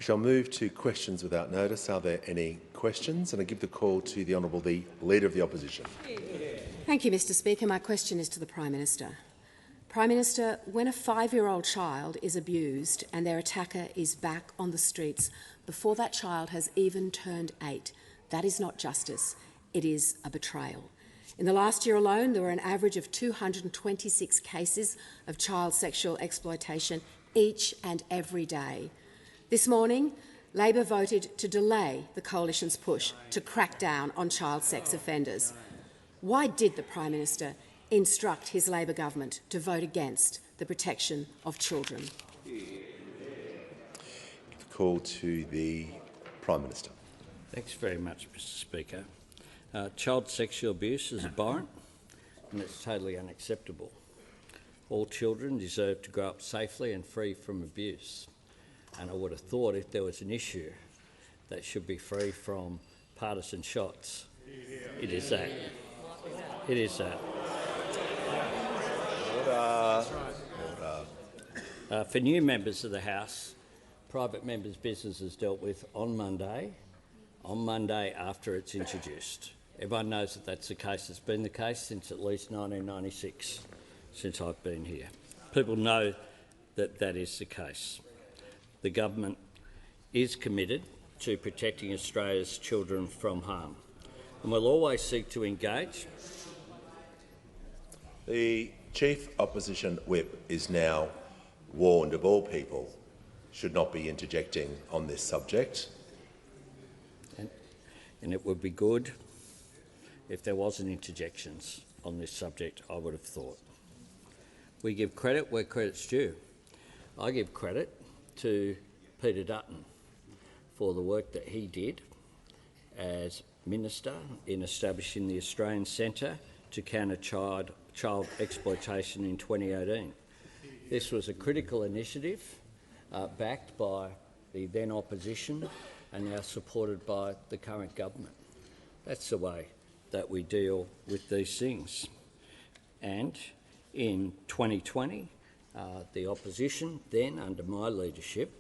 We shall move to questions without notice. Are there any questions? And I give the call to the Honourable the Leader of the Opposition. Thank you, Mr Speaker. My question is to the Prime Minister. Prime Minister, when a 5-year-old child is abused and their attacker is back on the streets before that child has even turned 8, that is not justice, it is a betrayal. In the last year alone, there were an average of 226 cases of child sexual exploitation each and every day. This morning, Labor voted to delay the Coalition's push to crack down on child sex offenders. Why did the Prime Minister instruct his Labor government to vote against the protection of children? The call to the Prime Minister. Thanks very much, Mr Speaker. Child sexual abuse is abhorrent and it's totally unacceptable. All children deserve to grow up safely and free from abuse. And I would have thought if there was an issue that should be free from partisan shots, it is that. It is that. For new members of the House, private members' business is dealt with on Monday after it's introduced. Everyone knows that that's the case. It's been the case since at least 1996, since I've been here. People know that that is the case. The government is committed to protecting Australia's children from harm and will always seek to engage. The Chief Opposition Whip is now warned of all people should not be interjecting on this subject. And it would be good if there wasn't interjections on this subject, I would have thought. We give credit where credit's due. I give credit to Peter Dutton for the work that he did as Minister in establishing the Australian Centre to Counter Child Exploitation in 2018. This was a critical initiative backed by the then opposition and now supported by the current government. That's the way that we deal with these things. And in 2020, the opposition, then under my leadership,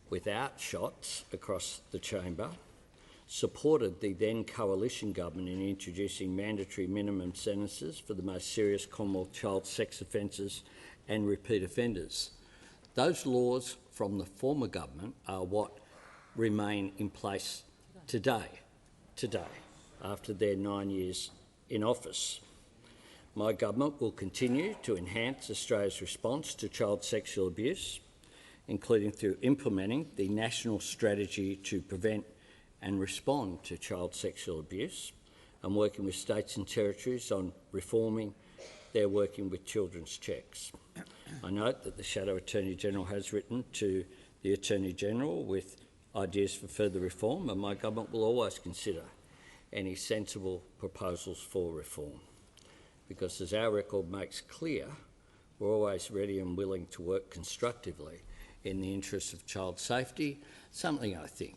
without shots across the chamber, supported the then coalition government in introducing mandatory minimum sentences for the most serious Commonwealth child sex offences and repeat offenders. Those laws from the former government are what remain in place today, after their 9 years in office. My government will continue to enhance Australia's response to child sexual abuse, including through implementing the National Strategy to Prevent and Respond to Child Sexual Abuse and working with states and territories on reforming their working with children's checks. I note that the Shadow Attorney-General has written to the Attorney-General with ideas for further reform, and my government will always consider any sensible proposals for reform. Because as our record makes clear, we're always ready and willing to work constructively in the interests of child safety. Something I think,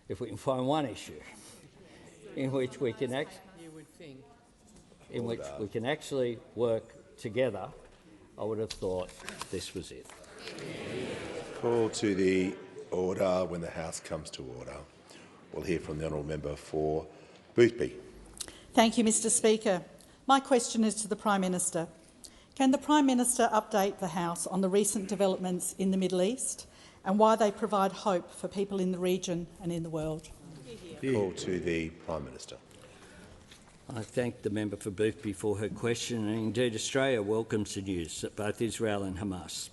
if we can find one issue in which we can actually work together, I would have thought this was it. Call to the order when the House comes to order. We'll hear from the honourable member for Boothby. Thank you, Mr Speaker. My question is to the Prime Minister. Can the Prime Minister update the House on the recent developments in the Middle East and why they provide hope for people in the region and in the world? Call to the Prime Minister. I thank the member for Boothby for her question, and indeed Australia welcomes the news that both Israel and Hamas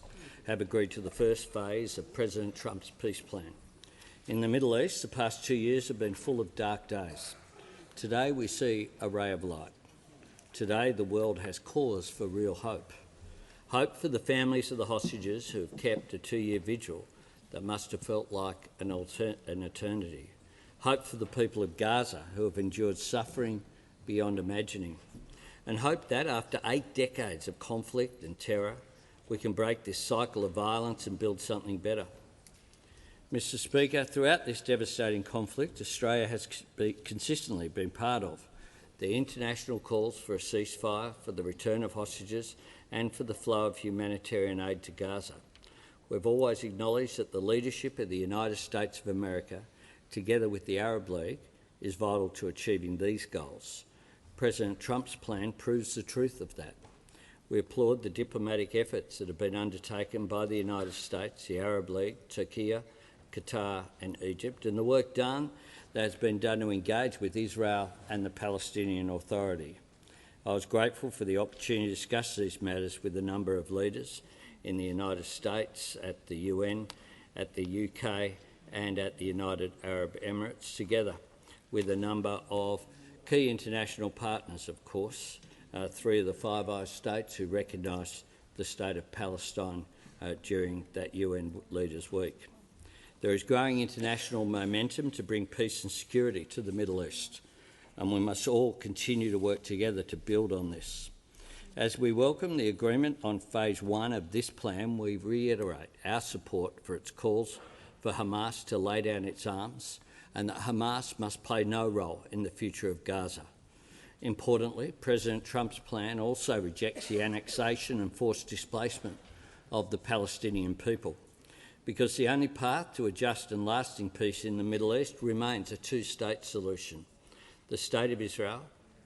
have agreed to the first phase of President Trump's peace plan. In the Middle East, the past 2 years have been full of dark days. Today we see a ray of light. Today the world has cause for real hope. Hope for the families of the hostages who have kept a 2-year vigil that must have felt like an eternity. Hope for the people of Gaza who have endured suffering beyond imagining. And hope that after 8 decades of conflict and terror, we can break this cycle of violence and build something better. Mr Speaker, throughout this devastating conflict, Australia has consistently been part of the international calls for a ceasefire, for the return of hostages and for the flow of humanitarian aid to Gaza. We've always acknowledged that the leadership of the United States of America, together with the Arab League, is vital to achieving these goals. President Trump's plan proves the truth of that. We applaud the diplomatic efforts that have been undertaken by the United States, the Arab League, Turkey, Qatar and Egypt, and the work that has been done to engage with Israel and the Palestinian Authority. I was grateful for the opportunity to discuss these matters with a number of leaders in the United States, at the UN, at the UK and at the United Arab Emirates, together with a number of key international partners, of course, 3 of the Five Eyes states who recognised the state of Palestine during that UN Leaders' Week. There is growing international momentum to bring peace and security to the Middle East, and we must all continue to work together to build on this. As we welcome the agreement on Phase 1 of this plan, we reiterate our support for its calls for Hamas to lay down its arms and that Hamas must play no role in the future of Gaza. Importantly, President Trump's plan also rejects the annexation and forced displacement of the Palestinian people, because the only path to a just and lasting peace in the Middle East remains a two-state solution. The State of Israel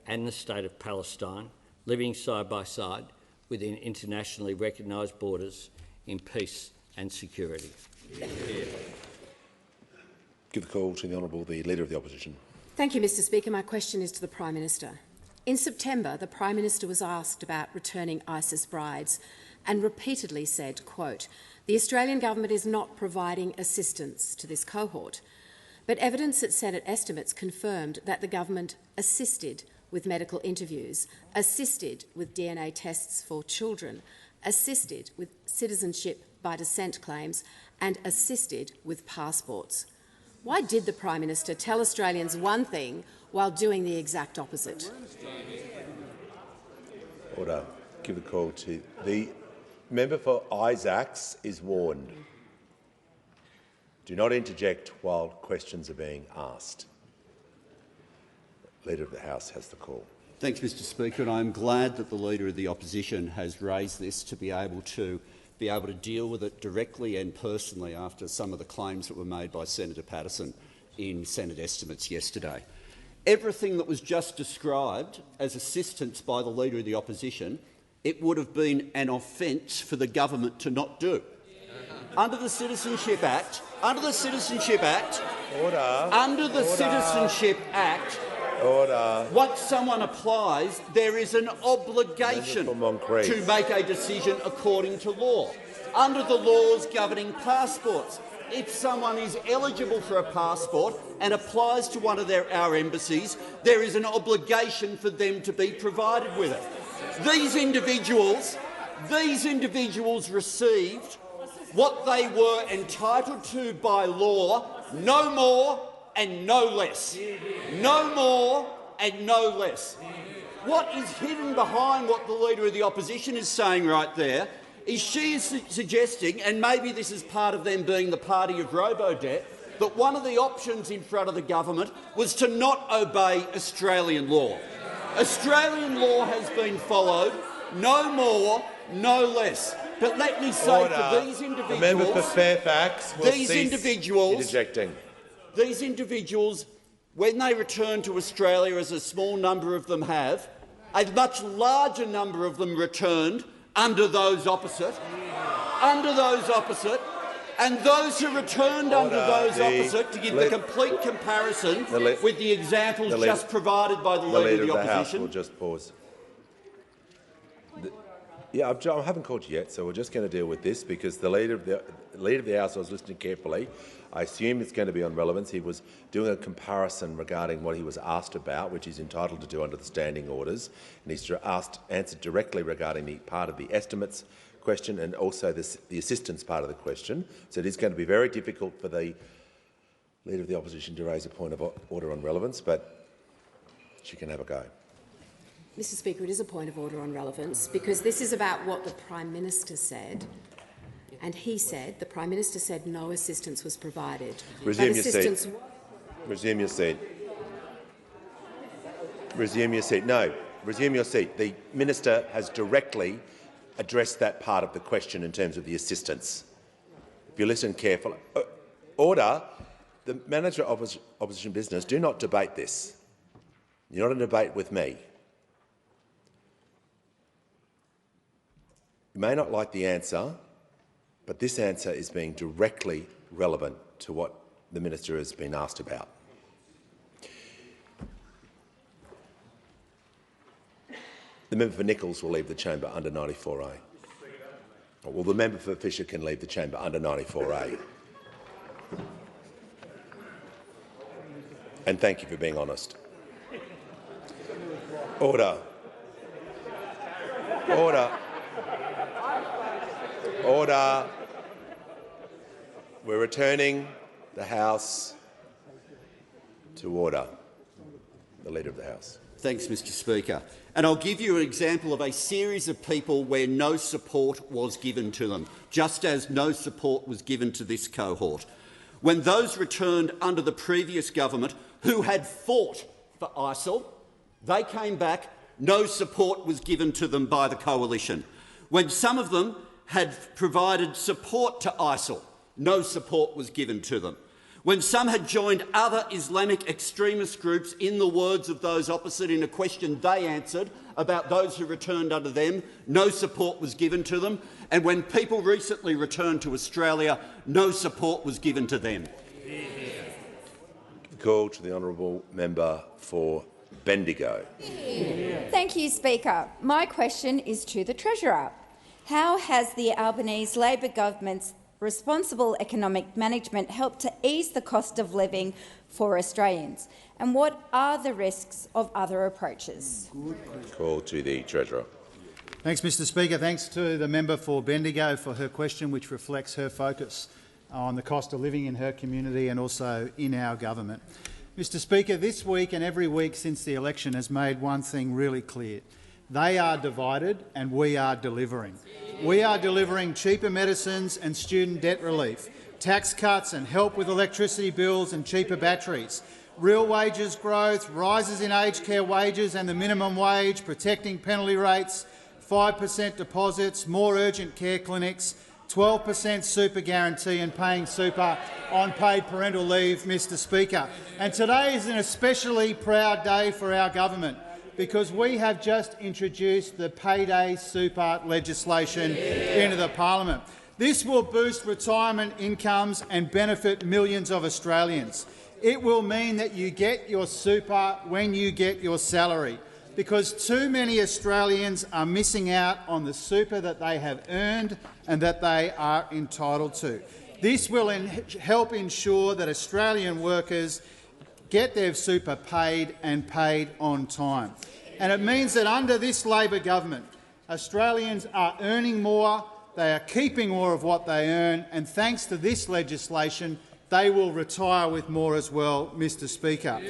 and the State of Palestine living side by side within internationally recognised borders in peace and security. Give the call to the Honourable the Leader of the Opposition. Thank you, Mr Speaker. My question is to the Prime Minister. In September, the Prime Minister was asked about returning ISIS brides and repeatedly said, quote, "The Australian government is not providing assistance to this cohort." But evidence at Senate estimates confirmed that the government assisted with medical interviews, assisted with DNA tests for children, assisted with citizenship by descent claims and assisted with passports. Why did the Prime Minister tell Australians one thing while doing the exact opposite? Order. Give the call to the member for Isaacs is warned. Do not interject while questions are being asked. Leader of the House has the call. Thanks, Mr Speaker, and I'm glad that the Leader of the Opposition has raised this to be able to deal with it directly and personally after some of the claims that were made by Senator Patterson in Senate estimates yesterday. Everything that was just described as assistance by the Leader of the Opposition, it would have been an offence for the government to not do. Under the Citizenship Act, once someone applies, there is an obligation to make a decision according to law. Under the laws governing passports, if someone is eligible for a passport and applies to one of our embassies, there is an obligation for them to be provided with it. These individuals received what they were entitled to by law, no more and no less. No more and no less. What is hidden behind what the Leader of the Opposition is saying right there is she is suggesting, and maybe this is part of them being the party of robo-debt, that one of the options in front of the government was to not obey Australian law. Australian law has been followed, no more, no less. But let me say to these individuals— The member for Fairfax will cease interjecting. These individuals, when they return to Australia, as a small number of them have, a much larger number of them returned under those opposite, and those who returned under those opposite, to give the complete comparison with the examples just provided by the Leader of the Opposition. House will just pause. I haven't called you yet, so we're just going to deal with this because the Leader of the House, I was listening carefully. I assume it's going to be on relevance. He was doing a comparison regarding what he was asked about, which he's entitled to do under the standing orders, and he's answered directly regarding the part of the estimates question and also the assistance part of the question. So it is going to be very difficult for the Leader of the Opposition to raise a point of order on relevance, but she can have a go. Mr Speaker, it is a point of order on relevance because this is about what the Prime Minister said. And he said, the Prime Minister said no assistance was provided. Resume your seat. Resume your seat. Resume your seat. No, resume your seat. The Minister has directly addressed that part of the question in terms of the assistance. if you listen carefully. Order. The manager of opposition business, do not debate this. You're not in a debate with me. You may not like the answer, but this answer is being directly relevant to what the minister has been asked about. The member for Nichols will leave the chamber under 94A. Well, the member for Fisher can leave the chamber under 94A. And thank you for being honest. Order. Order. Order. We're returning the House to order. The Leader of the House. Thanks, Mr Speaker. And I'll give you an example of a series of people where no support was given to them, just as no support was given to this cohort. When those returned under the previous government who had fought for ISIL, they came back, no support was given to them by the coalition. When some of them had provided support to ISIL, no support was given to them. When some had joined other Islamic extremist groups, in the words of those opposite in a question they answered about those who returned under them, no support was given to them. And when people recently returned to Australia, no support was given to them. Call to the honourable member for Bendigo. Thank you, Speaker. My question is to the Treasurer. How has the Albanese Labor government's responsible economic management helped to ease the cost of living for Australians? And what are the risks of other approaches? Call to the Treasurer. Thanks, Mr Speaker. Thanks to the member for Bendigo for her question, which reflects her focus on the cost of living in her community and also in our government. Mr Speaker, this week and every week since the election has made one thing really clear. They are divided and we are delivering. We are delivering cheaper medicines and student debt relief, tax cuts and help with electricity bills and cheaper batteries, real wages growth, rises in aged care wages and the minimum wage, protecting penalty rates, 5% deposits, more urgent care clinics, 12% super guarantee and paying super on paid parental leave, Mr Speaker. And today is an especially proud day for our government because we have just introduced the payday super legislation into the parliament. This will boost retirement incomes and benefit millions of Australians. It will mean that you get your super when you get your salary, because too many Australians are missing out on the super that they have earned and that they are entitled to. This will help ensure that Australian workers get their super paid and paid on time. And it means that under this Labor government, Australians are earning more, they are keeping more of what they earn, and thanks to this legislation, they will retire with more as well, Mr Speaker.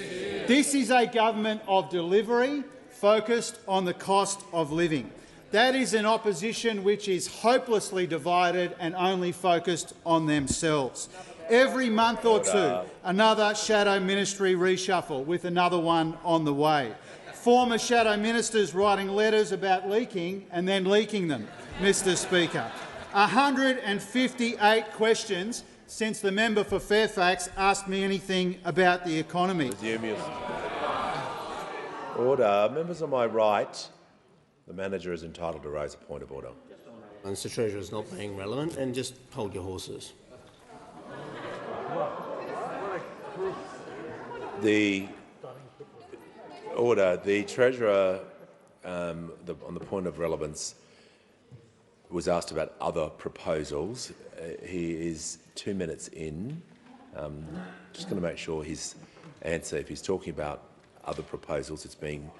This is a government of delivery focused on the cost of living. That is an opposition which is hopelessly divided and only focused on themselves. Every month or two, another shadow ministry reshuffle with another one on the way. Former shadow ministers writing letters about leaking and then leaking them, Mr Speaker. 158 questions since the member for Fairfax asked me anything about the economy. Order. Members on my right, the manager is entitled to raise a point of order. Mr Treasurer is not being relevant, and just hold your horses. The order. The Treasurer, on the point of relevance, was asked about other proposals. He is 2 minutes in. Just going to make sure his answer, if he's talking about other proposals, it's being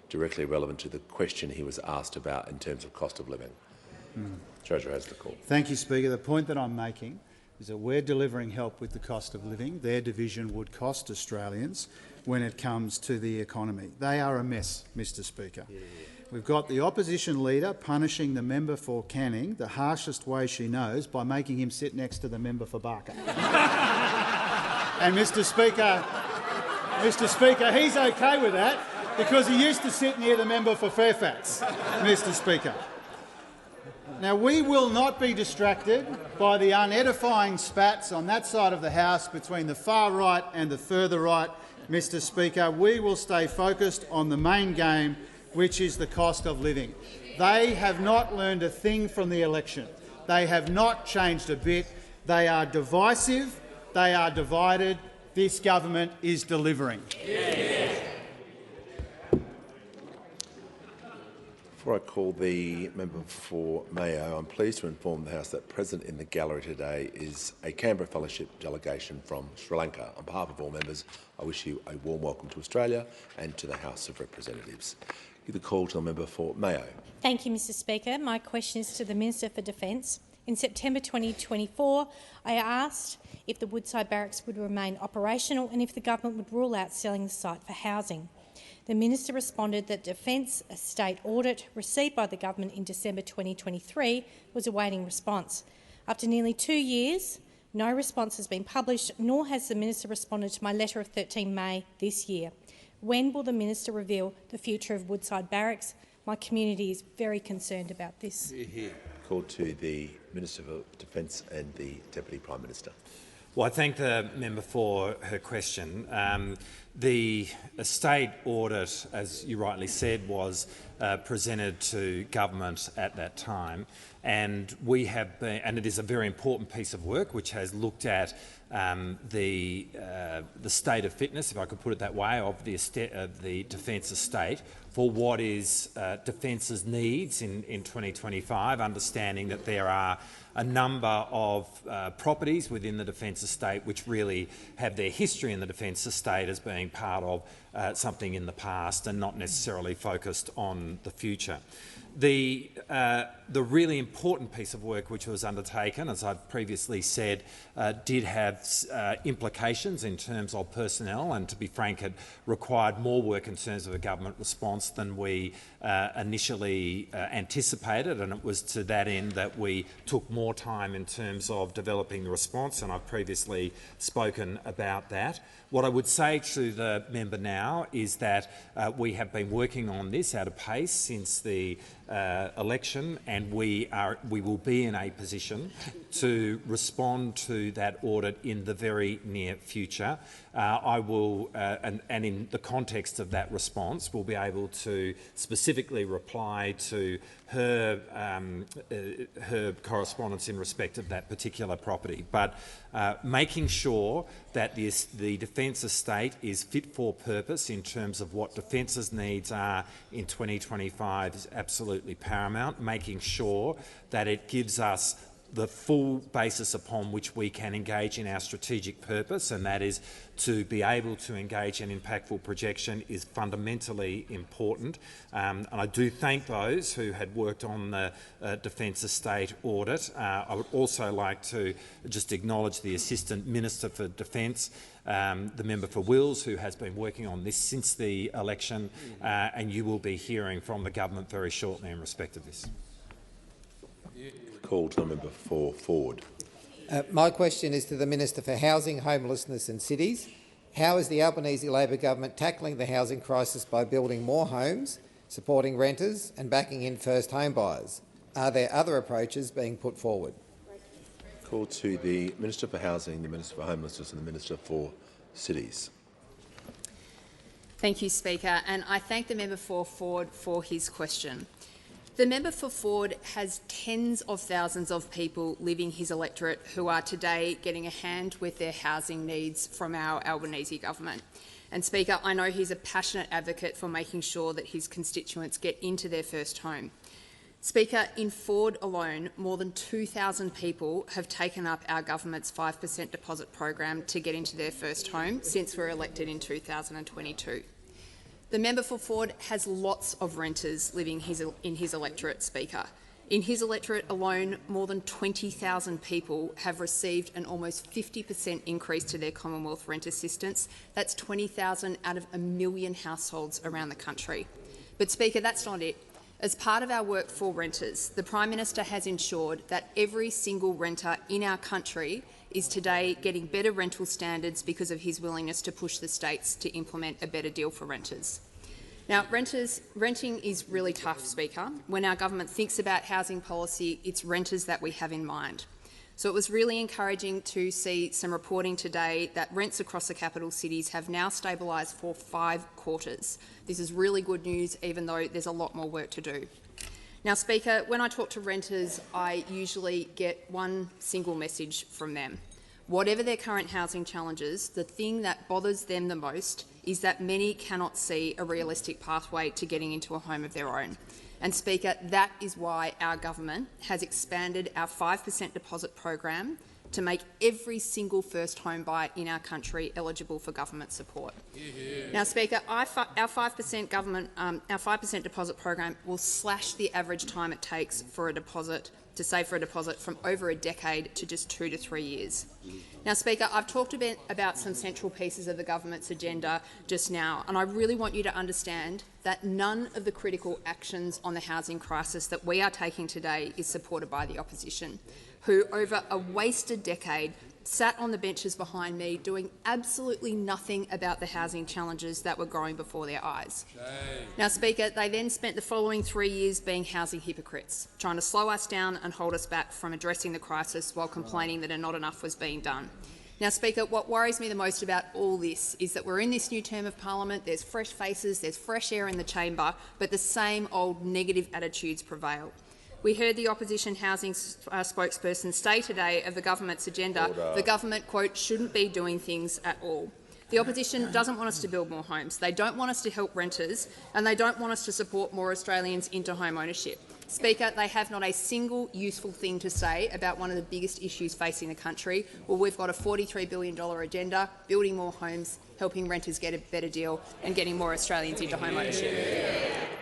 directly relevant to the question he was asked about in terms of cost of living. Treasurer has the call. Thank you, Speaker. The point that I'm making is that we're delivering help with the cost of living. Their division would cost Australians when it comes to the economy. They are a mess, Mr Speaker. We've got the opposition leader punishing the member for Canning the harshest way she knows by making him sit next to the member for Barker. And Mr Speaker, he's okay with that because he used to sit near the member for Fairfax, Mr Speaker. Now, we will not be distracted by the unedifying spats on that side of the House between the far right and the further right, Mr Speaker. We will stay focused on the main game, which is the cost of living. They have not learned a thing from the election. They have not changed a bit. They are divisive. They are divided. This government is delivering. Before I call the member for Mayo, I'm pleased to inform the House that present in the gallery today is a Canberra Fellowship delegation from Sri Lanka. On behalf of all members, I wish you a warm welcome to Australia and to the House of Representatives. Give the call to the member for Mayo. Thank you, Mr Speaker. My question is to the Minister for Defence. In September 2024, I asked if the Woodside Barracks would remain operational and if the government would rule out selling the site for housing. The Minister responded that Defence Estate audit received by the government in December 2023 was awaiting response. After nearly 2 years, no response has been published, nor has the Minister responded to my letter of 13 May this year. When will the Minister reveal the future of Woodside Barracks? My community is very concerned about this. Call to the Minister for Defence and the Deputy Prime Minister. Well, I thank the member for her question. The estate audit, as you rightly said, was presented to government at that time, and we have been, and it is a very important piece of work which has looked at the state of fitness, if I could put it that way, of the defence estate for what is Defence's needs in 2025, understanding that there are a number of properties within the Defence estate which really have their history in the Defence estate as being part of something in the past and not necessarily focused on the future. The really important piece of work which was undertaken, as I've previously said, did have implications in terms of personnel, and to be frank, it required more work in terms of a government response than we initially anticipated, and it was to that end that we took more time in terms of developing the response, and I've previously spoken about that. What I would say to the member now is that we have been working on this at a pace since the election, and we will be in a position to respond to that audit in the very near future. I will, and in the context of that response, will be able to specifically reply to her correspondence in respect of that particular property. But making sure that the Defence estate is fit for purpose in terms of what Defence's needs are in 2025 is absolutely paramount. Making sure that it gives us the full basis upon which we can engage in our strategic purpose, and that is to be able to engage in impactful projection, is fundamentally important. And I do thank those who had worked on the Defence estate audit. I would also like to just acknowledge the Assistant Minister for Defence, the member for Wills, who has been working on this since the election, and you will be hearing from the government very shortly in respect of this. Call to the member for Ford. My question is to the Minister for Housing, Homelessness and Cities. How is the Albanese Labor government tackling the housing crisis by building more homes, supporting renters and backing in first home buyers? Are there other approaches being put forward? Call to the Minister for Housing, the Minister for Homelessness and the Minister for Cities. Thank you, Speaker, and I thank the member for Ford for his question. The member for Ford has tens of thousands of people living his electorate who are today getting a hand with their housing needs from our Albanese government. And Speaker, I know he's a passionate advocate for making sure that his constituents get into their first home. Speaker, in Ford alone, more than 2,000 people have taken up our government's 5% deposit program to get into their first home since we were elected in 2022. The member for Ford has lots of renters living in his electorate, Speaker. In his electorate alone, more than 20,000 people have received an almost 50% increase to their Commonwealth rent assistance. That's 20,000 out of 1 million households around the country. But, Speaker, that's not it. As part of our work for renters, the Prime Minister has ensured that every single renter in our country is today getting better rental standards because of his willingness to push the states to implement a better deal for renters. Now, renting is really tough, Speaker. When our government thinks about housing policy, it's renters that we have in mind. So it was really encouraging to see some reporting today that rents across the capital cities have now stabilised for 5 quarters. This is really good news, even though there's a lot more work to do. Now, Speaker, when I talk to renters, I usually get one single message from them. Whatever their current housing challenges, the thing that bothers them the most is that many cannot see a realistic pathway to getting into a home of their own. And, Speaker, that is why our government has expanded our 5% deposit program to make every single first home buyer in our country eligible for government support. Now, Speaker, our 5% deposit program will slash the average time it takes for a deposit to save for a deposit from over a decade to just 2 to 3 years. Now, Speaker, I've talked a bit about some central pieces of the government's agenda just now, and I really want you to understand that none of the critical actions on the housing crisis that we are taking today is supported by the opposition, who, over a wasted decade, sat on the benches behind me doing absolutely nothing about the housing challenges that were growing before their eyes. Now, Speaker, they then spent the following 3 years being housing hypocrites, trying to slow us down and hold us back from addressing the crisis while complaining that not enough was being done. Now, Speaker, what worries me the most about all this is that we're in this new term of parliament, there's fresh faces, there's fresh air in the chamber, but the same old negative attitudes prevail. We heard the opposition housing spokesperson say today of the government's agenda, the government, quote, shouldn't be doing things at all. The opposition doesn't want us to build more homes, they don't want us to help renters, and they don't want us to support more Australians into home ownership. Speaker, they have not a single useful thing to say about one of the biggest issues facing the country. Well, we've got a $43 billion agenda, building more homes, helping renters get a better deal and getting more Australians into home ownership.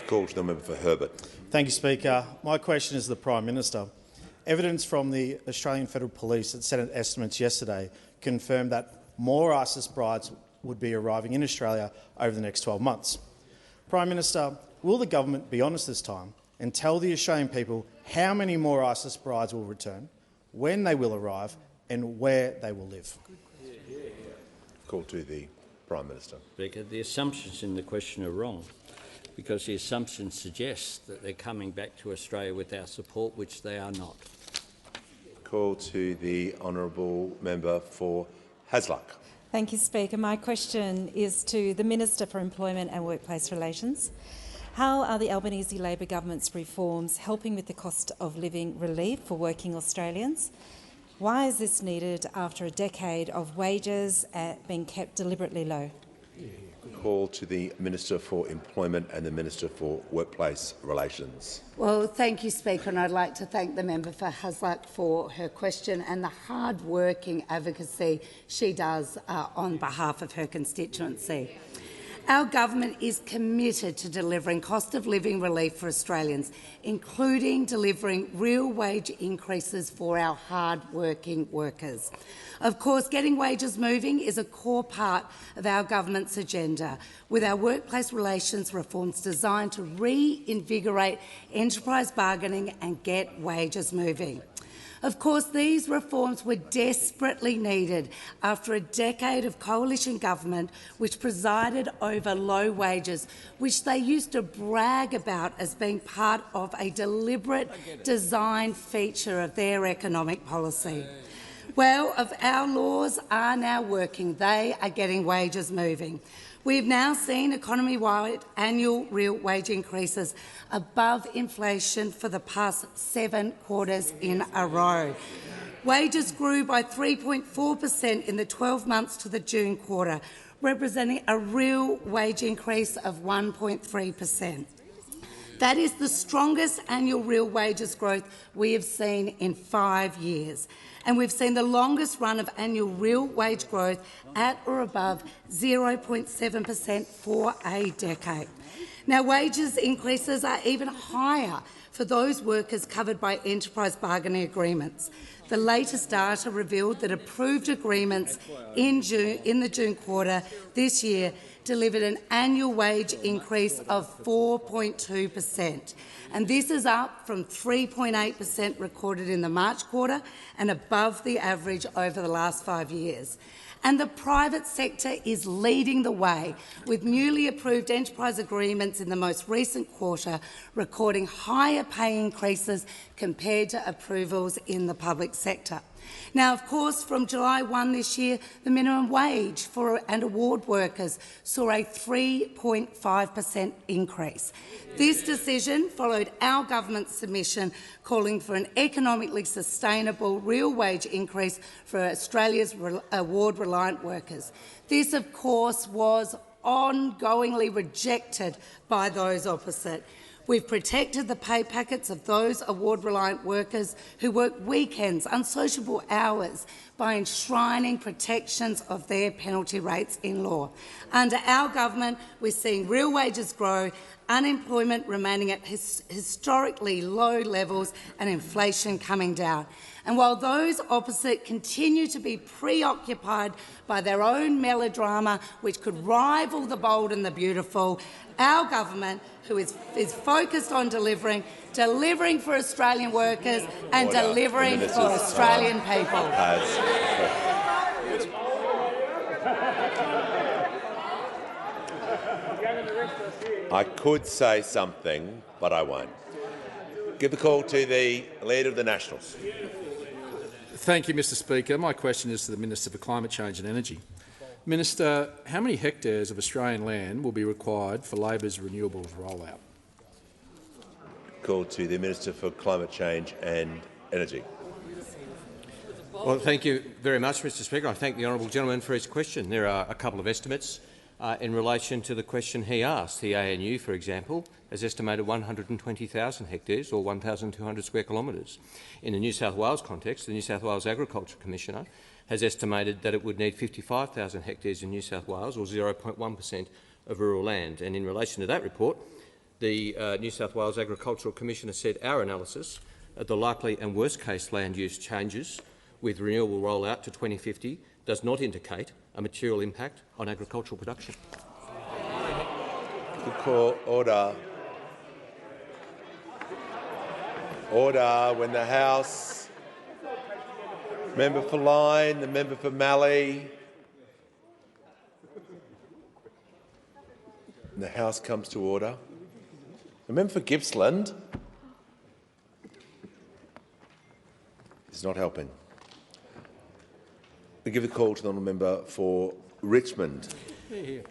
Call to the member for Herbert. Thank you, Speaker. My question is to the Prime Minister. Evidence from the Australian Federal Police at Senate estimates yesterday confirmed that more ISIS brides would be arriving in Australia over the next 12 months. Prime Minister, will the government be honest this time and tell the Australian people how many more ISIS brides will return, when they will arrive and where they will live? Call to the Prime Minister. Speaker, the assumptions in the question are wrong, because the assumption suggests that they're coming back to Australia with our support, which they are not. Call to the honourable member for Hasluck. Thank you, Speaker. My question is to the Minister for Employment and Workplace Relations. How are the Albanese Labor government's reforms helping with the cost of living relief for working Australians? Why is this needed after a decade of wages being kept deliberately low? Call to the Minister for Employment and the Minister for Workplace Relations. Well, thank you, Speaker, and I'd like to thank the member for Hasluck for her question and the hard-working advocacy she does on behalf of her constituency. Our government is committed to delivering cost of living relief for Australians, including delivering real wage increases for our hard-working workers. Of course, getting wages moving is a core part of our government's agenda, with our workplace relations reforms designed to reinvigorate enterprise bargaining and get wages moving. Of course, these reforms were desperately needed after a decade of coalition government which presided over low wages, which they used to brag about as being part of a deliberate design feature of their economic policy. Well, if our laws are now working, they are getting wages moving. We've now seen economy-wide annual real wage increases above inflation for the past 7 quarters in a row. Wages grew by 3.4% in the 12 months to the June quarter, representing a real wage increase of 1.3%. That is the strongest annual real wages growth we have seen in 5 years. And we've seen the longest run of annual real wage growth at or above 0.7% for a decade. Now, wages increases are even higher for those workers covered by enterprise bargaining agreements. The latest data revealed that approved agreements in the June quarter this year delivered an annual wage increase of 4.2%, and this is up from 3.8% recorded in the March quarter and above the average over the last 5 years. And the private sector is leading the way, with newly approved enterprise agreements in the most recent quarter recording higher pay increases compared to approvals in the public sector. Now, of course, from July 1 this year, the minimum wage for and award workers saw a 3.5% increase. This decision followed our government's submission calling for an economically sustainable real wage increase for Australia's award-reliant workers. This, of course, was ongoingly rejected by those opposite. We've protected the pay packets of those award-reliant workers who work weekends, unsociable hours, by enshrining protections of their penalty rates in law. Under our government, we're seeing real wages grow, unemployment remaining at historically low levels and inflation coming down. And while those opposite continue to be preoccupied by their own melodrama, which could rival the bold and the beautiful, our government, who is focused on delivering for Australian workers and delivering for Australian people. I could say something, but I won't. Give the call to the Leader of the Nationals. Thank you, Mr Speaker. My question is to the Minister for Climate Change and Energy. Minister, how many hectares of Australian land will be required for Labor's renewables rollout? Call to the Minister for Climate Change and Energy. Well, thank you very much, Mr Speaker. I thank the honourable gentleman for his question. There are a couple of estimates in relation to the question he asked. The ANU, for example, has estimated 120,000 hectares or 1,200 square kilometres. In the New South Wales context, the New South Wales Agriculture Commissioner has estimated that it would need 55,000 hectares in New South Wales, or 0.1% of rural land. And in relation to that report, the New South Wales Agricultural Commissioner said our analysis of the likely and worst-case land use changes with renewable rollout to 2050 does not indicate a material impact on agricultural production. Good call. Order. Order. When the House... Member for Lyne, the member for Mallee. The House comes to order. The member for Gippsland is not helping. We give the call to the honourable member for Richmond.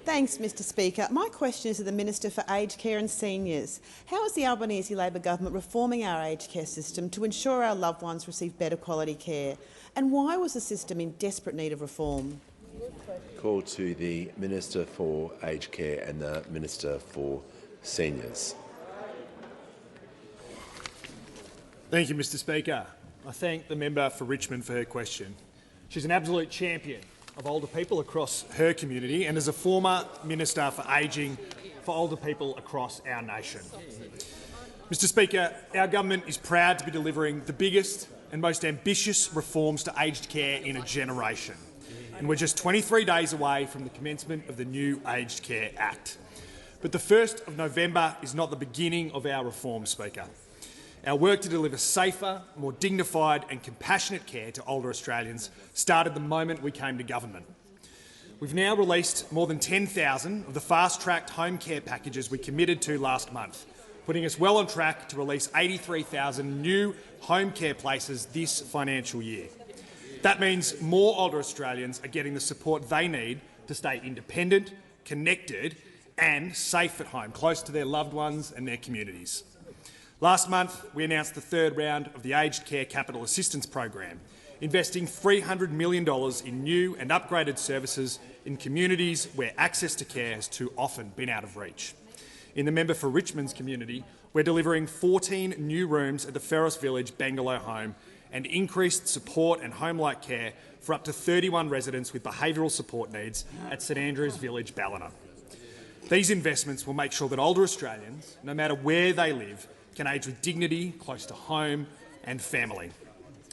Thanks, Mr Speaker. My question is to the Minister for Aged Care and Seniors. How is the Albanese Labor government reforming our aged care system to ensure our loved ones receive better quality care? And why was the system in desperate need of reform? Call to the Minister for Aged Care and the Minister for Seniors. Thank you, Mr Speaker. I thank the member for Richmond for her question. She's an absolute champion of older people across her community and is a former Minister for Ageing for older people across our nation. Mr Speaker, our government is proud to be delivering the biggest and most ambitious reforms to aged care in a generation. And we're just 23 days away from the commencement of the new Aged Care Act. But the 1st of November is not the beginning of our reform, Speaker. Our work to deliver safer, more dignified and compassionate care to older Australians started the moment we came to government. We've now released more than 10,000 of the fast-tracked home care packages we committed to last month, putting us well on track to release 83,000 new home care places this financial year. That means more older Australians are getting the support they need to stay independent, connected and safe at home, close to their loved ones and their communities. Last month, we announced the 3rd round of the Aged Care Capital Assistance Program, investing $300 million in new and upgraded services in communities where access to care has too often been out of reach. In the member for Richmond's community, we're delivering 14 new rooms at the Ferris Village Bangalow home and increased support and home-like care for up to 31 residents with behavioural support needs at St Andrews Village, Ballina. These investments will make sure that older Australians, no matter where they live, can age with dignity, close to home and family.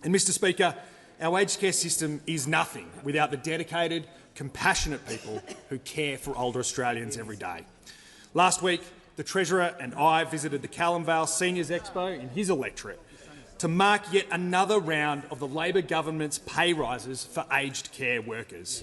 And Mr Speaker, our aged care system is nothing without the dedicated, compassionate people who care for older Australians every day. Last week, the Treasurer and I visited the Callum Vale Seniors Expo in his electorate to mark yet another round of the Labor government's pay rises for aged care workers.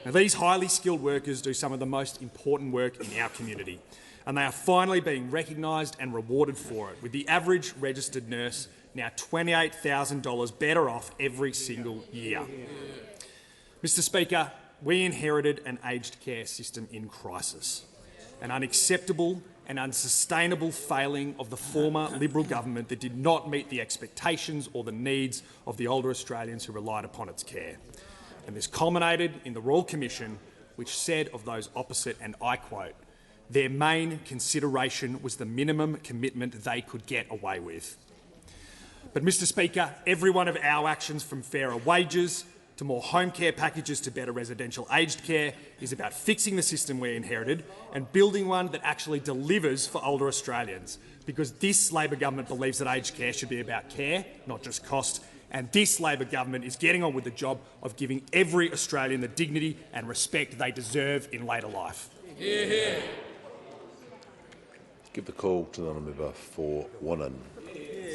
Now, these highly skilled workers do some of the most important work in our community, and they are finally being recognised and rewarded for it, with the average registered nurse now $28,000 better off every single year. Mr Speaker, we inherited an aged care system in crisis, an unacceptable and unsustainable failing of the former Liberal government that did not meet the expectations or the needs of the older Australians who relied upon its care. And this culminated in the Royal Commission, which said of those opposite, and I quote, "Their main consideration was the minimum commitment they could get away with." But, Mr Speaker, every one of our actions, from fairer wages to more home care packages to better residential aged care, is about fixing the system we inherited and building one that actually delivers for older Australians, because this Labor government believes that aged care should be about care, not just cost, and this Labor government is getting on with the job of giving every Australian the dignity and respect they deserve in later life. Hear, hear. Give the call to the member for Wannon.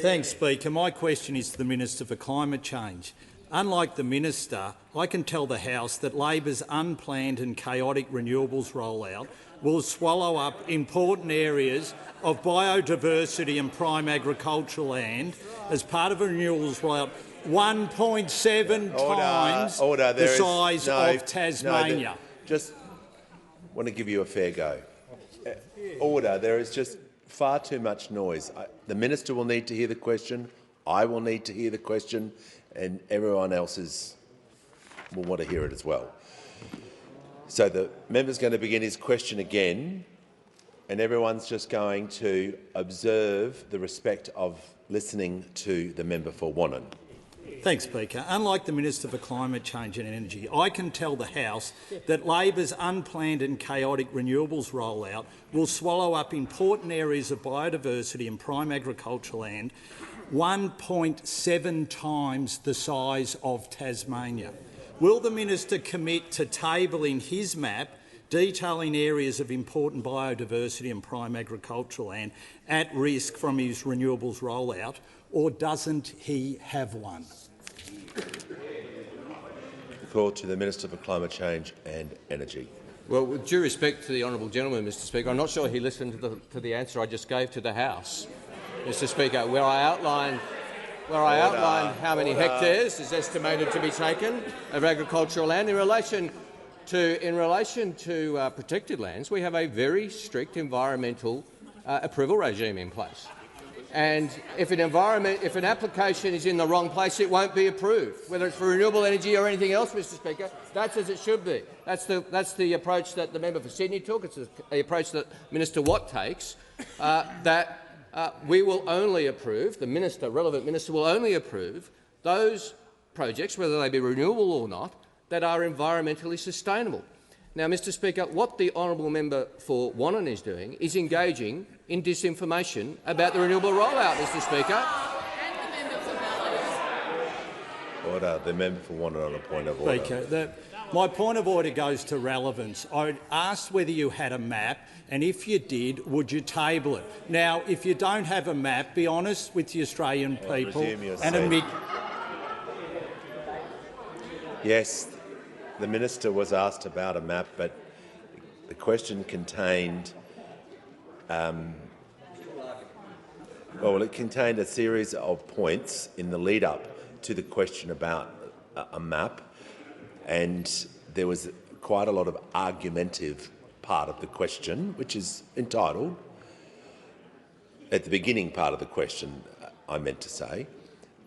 Thanks, Speaker. My question is to the Minister for Climate Change. Unlike the Minister, I can tell the House that Labor's unplanned and chaotic renewables rollout will swallow up important areas of biodiversity and prime agricultural land as part of a renewables rollout 1.7 times the size of Tasmania. Just want to give you a fair go. Order. There is just far too much noise. The Minister will need to hear the question, I will need to hear the question, and everyone else will want to hear it as well. So the member's going to begin his question again, and everyone's just going to observe the respect of listening to the member for Wannon. Thanks, Speaker. Unlike the Minister for Climate Change and Energy, I can tell the House that Labor's unplanned and chaotic renewables rollout will swallow up important areas of biodiversity and prime agricultural land 1.7 times the size of Tasmania. Will the Minister commit to tabling his map detailing areas of important biodiversity and prime agricultural land at risk from his renewables rollout, or doesn't he have one? The call to the Minister for Climate Change and Energy. Well, with due respect to the honourable gentleman, Mr Speaker, I'm not sure he listened to the answer I just gave to the House. Mr Speaker, where I outlined how many hectares is estimated to be taken of agricultural land in relation to protected lands. We have a very strict environmental approval regime in place. And if an application is in the wrong place, it won't be approved, whether it's for renewable energy or anything else, Mr Speaker. That's as it should be. That's the approach that the member for Sydney took. It's the approach that Minister Watt takes, we will only approve, the relevant minister will only approve those projects, whether they be renewable or not, that are environmentally sustainable. Now, Mr Speaker, what the honourable member for Wannon is doing is engaging in disinformation about the renewable rollout, Mr Speaker. Order. The member for Wannon on a point of order. Speaker, my point of order goes to relevance. I asked whether you had a map, and if you did, would you table it? Now, if you don't have a map, be honest with the Australian people and admit— Yes, the minister was asked about a map, but the question contained it contained a series of points in the lead-up to the question about a map, and there was quite a lot of argumentative part of the question, which is entitled, at the beginning part of the question, I meant to say.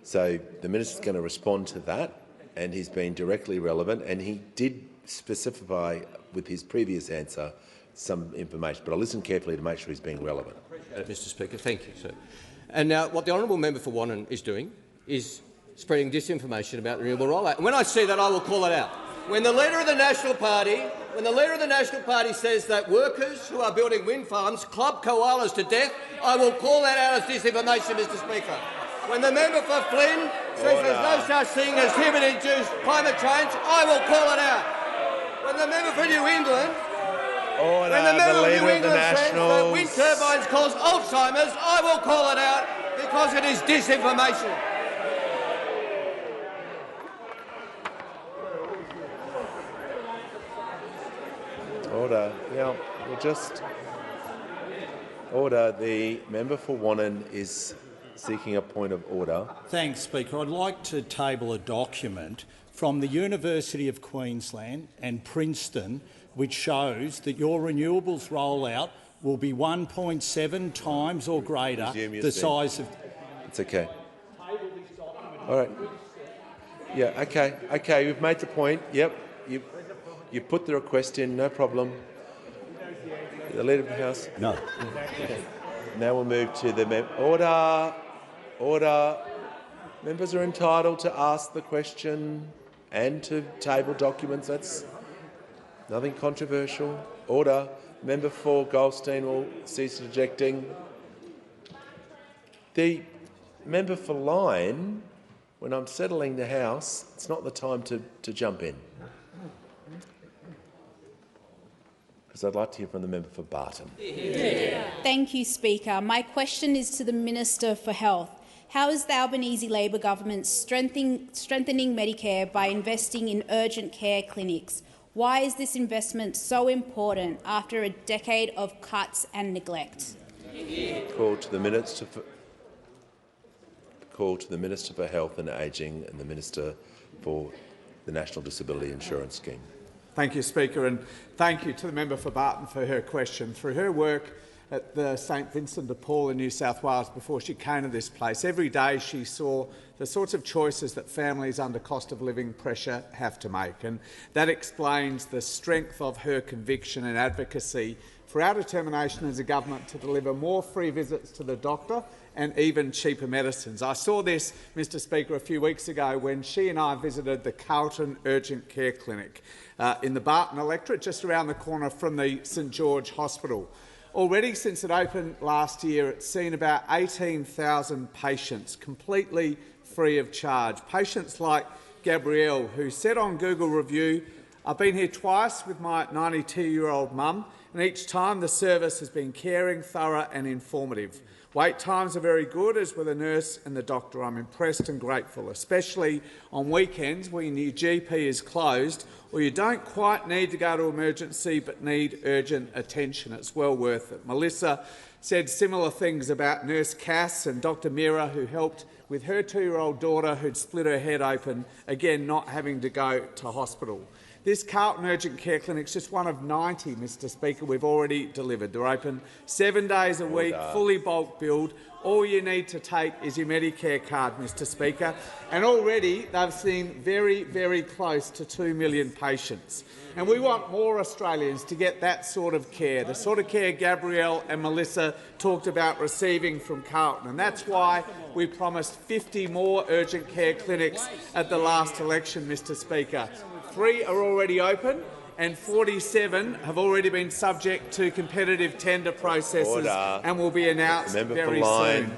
So the minister is going to respond to that, and he's been directly relevant, and he did specify with his previous answer some information, but I'll listen carefully to make sure he's being relevant. Mr Speaker, thank you, sir. And now what the honourable member for Wannon is doing is spreading disinformation about the renewable rollout. And when I see that, I will call it out. When the Leader of the National Party says that workers who are building wind farms club koalas to death, I will call that out as disinformation, Mr Speaker. When the member for Flynn says there's no such thing as human-induced climate change, I will call it out. When the member for New England, Order, when the member the for Leader New of the England says that Nationals. wind turbines cause Alzheimer's, I will call it out because it is disinformation. Order. Yeah, we'll just... Order. The member for Wannon is seeking a point of order. Thanks, Speaker. I'd like to table a document from the University of Queensland and Princeton which shows that your renewables rollout will be 1.7 times or greater the size of... It's okay. All right. Yeah, okay. Okay, you've made the point. Yep. You put the request in, no problem. The Leader of the House? No. Okay. Now we'll move to the... Order. Order. Members are entitled to ask the question and to table documents. That's nothing controversial. Order. Member for Goldstein will cease objecting. The member for Lyne, when I'm settling the House, it's not the time to jump in. Because I'd like to hear from the member for Barton. Thank you, Speaker. My question is to the Minister for Health. How is the Albanese Labor government strengthening Medicare by investing in urgent care clinics? Why is this investment so important after a decade of cuts and neglect? Call to the Minister for Health and Ageing and the Minister for the National Disability Insurance Scheme. Thank you, Speaker, and thank you to the member for Barton for her question. Through her work at the St Vincent de Paul in New South Wales before she came to this place, every day she saw the sorts of choices that families under cost of living pressure have to make, and that explains the strength of her conviction and advocacy for our determination as a government to deliver more free visits to the doctor and even cheaper medicines. I saw this, Mr Speaker, a few weeks ago when she and I visited the Carlton Urgent Care Clinic in the Barton electorate, just around the corner from the St George Hospital. Already, since it opened last year, it's seen about 18,000 patients completely free of charge. Patients like Gabrielle, who said on Google Review, "I've been here twice with my 92-year-old mum, and each time the service has been caring, thorough and informative. Wait times are very good, as with the nurse and the doctor. I'm impressed and grateful, especially on weekends when your GP is closed or you don't quite need to go to emergency but need urgent attention. It's well worth it." Melissa said similar things about Nurse Cass and Dr Mira, who helped with her 2-year-old daughter who'd split her head open, again not having to go to hospital. This Carlton Urgent Care Clinic is just one of 90, Mr Speaker, we've already delivered. They're open 7 days a week, fully bulk billed. All you need to take is your Medicare card, Mr Speaker. And already they've seen very, very close to 2 million patients. And we want more Australians to get that sort of care, the sort of care Gabrielle and Melissa talked about receiving from Carlton. And that's why we promised 50 more urgent care clinics at the last election, Mr Speaker. 3 are already open and 47 have already been subject to competitive tender processes and will be announced very soon.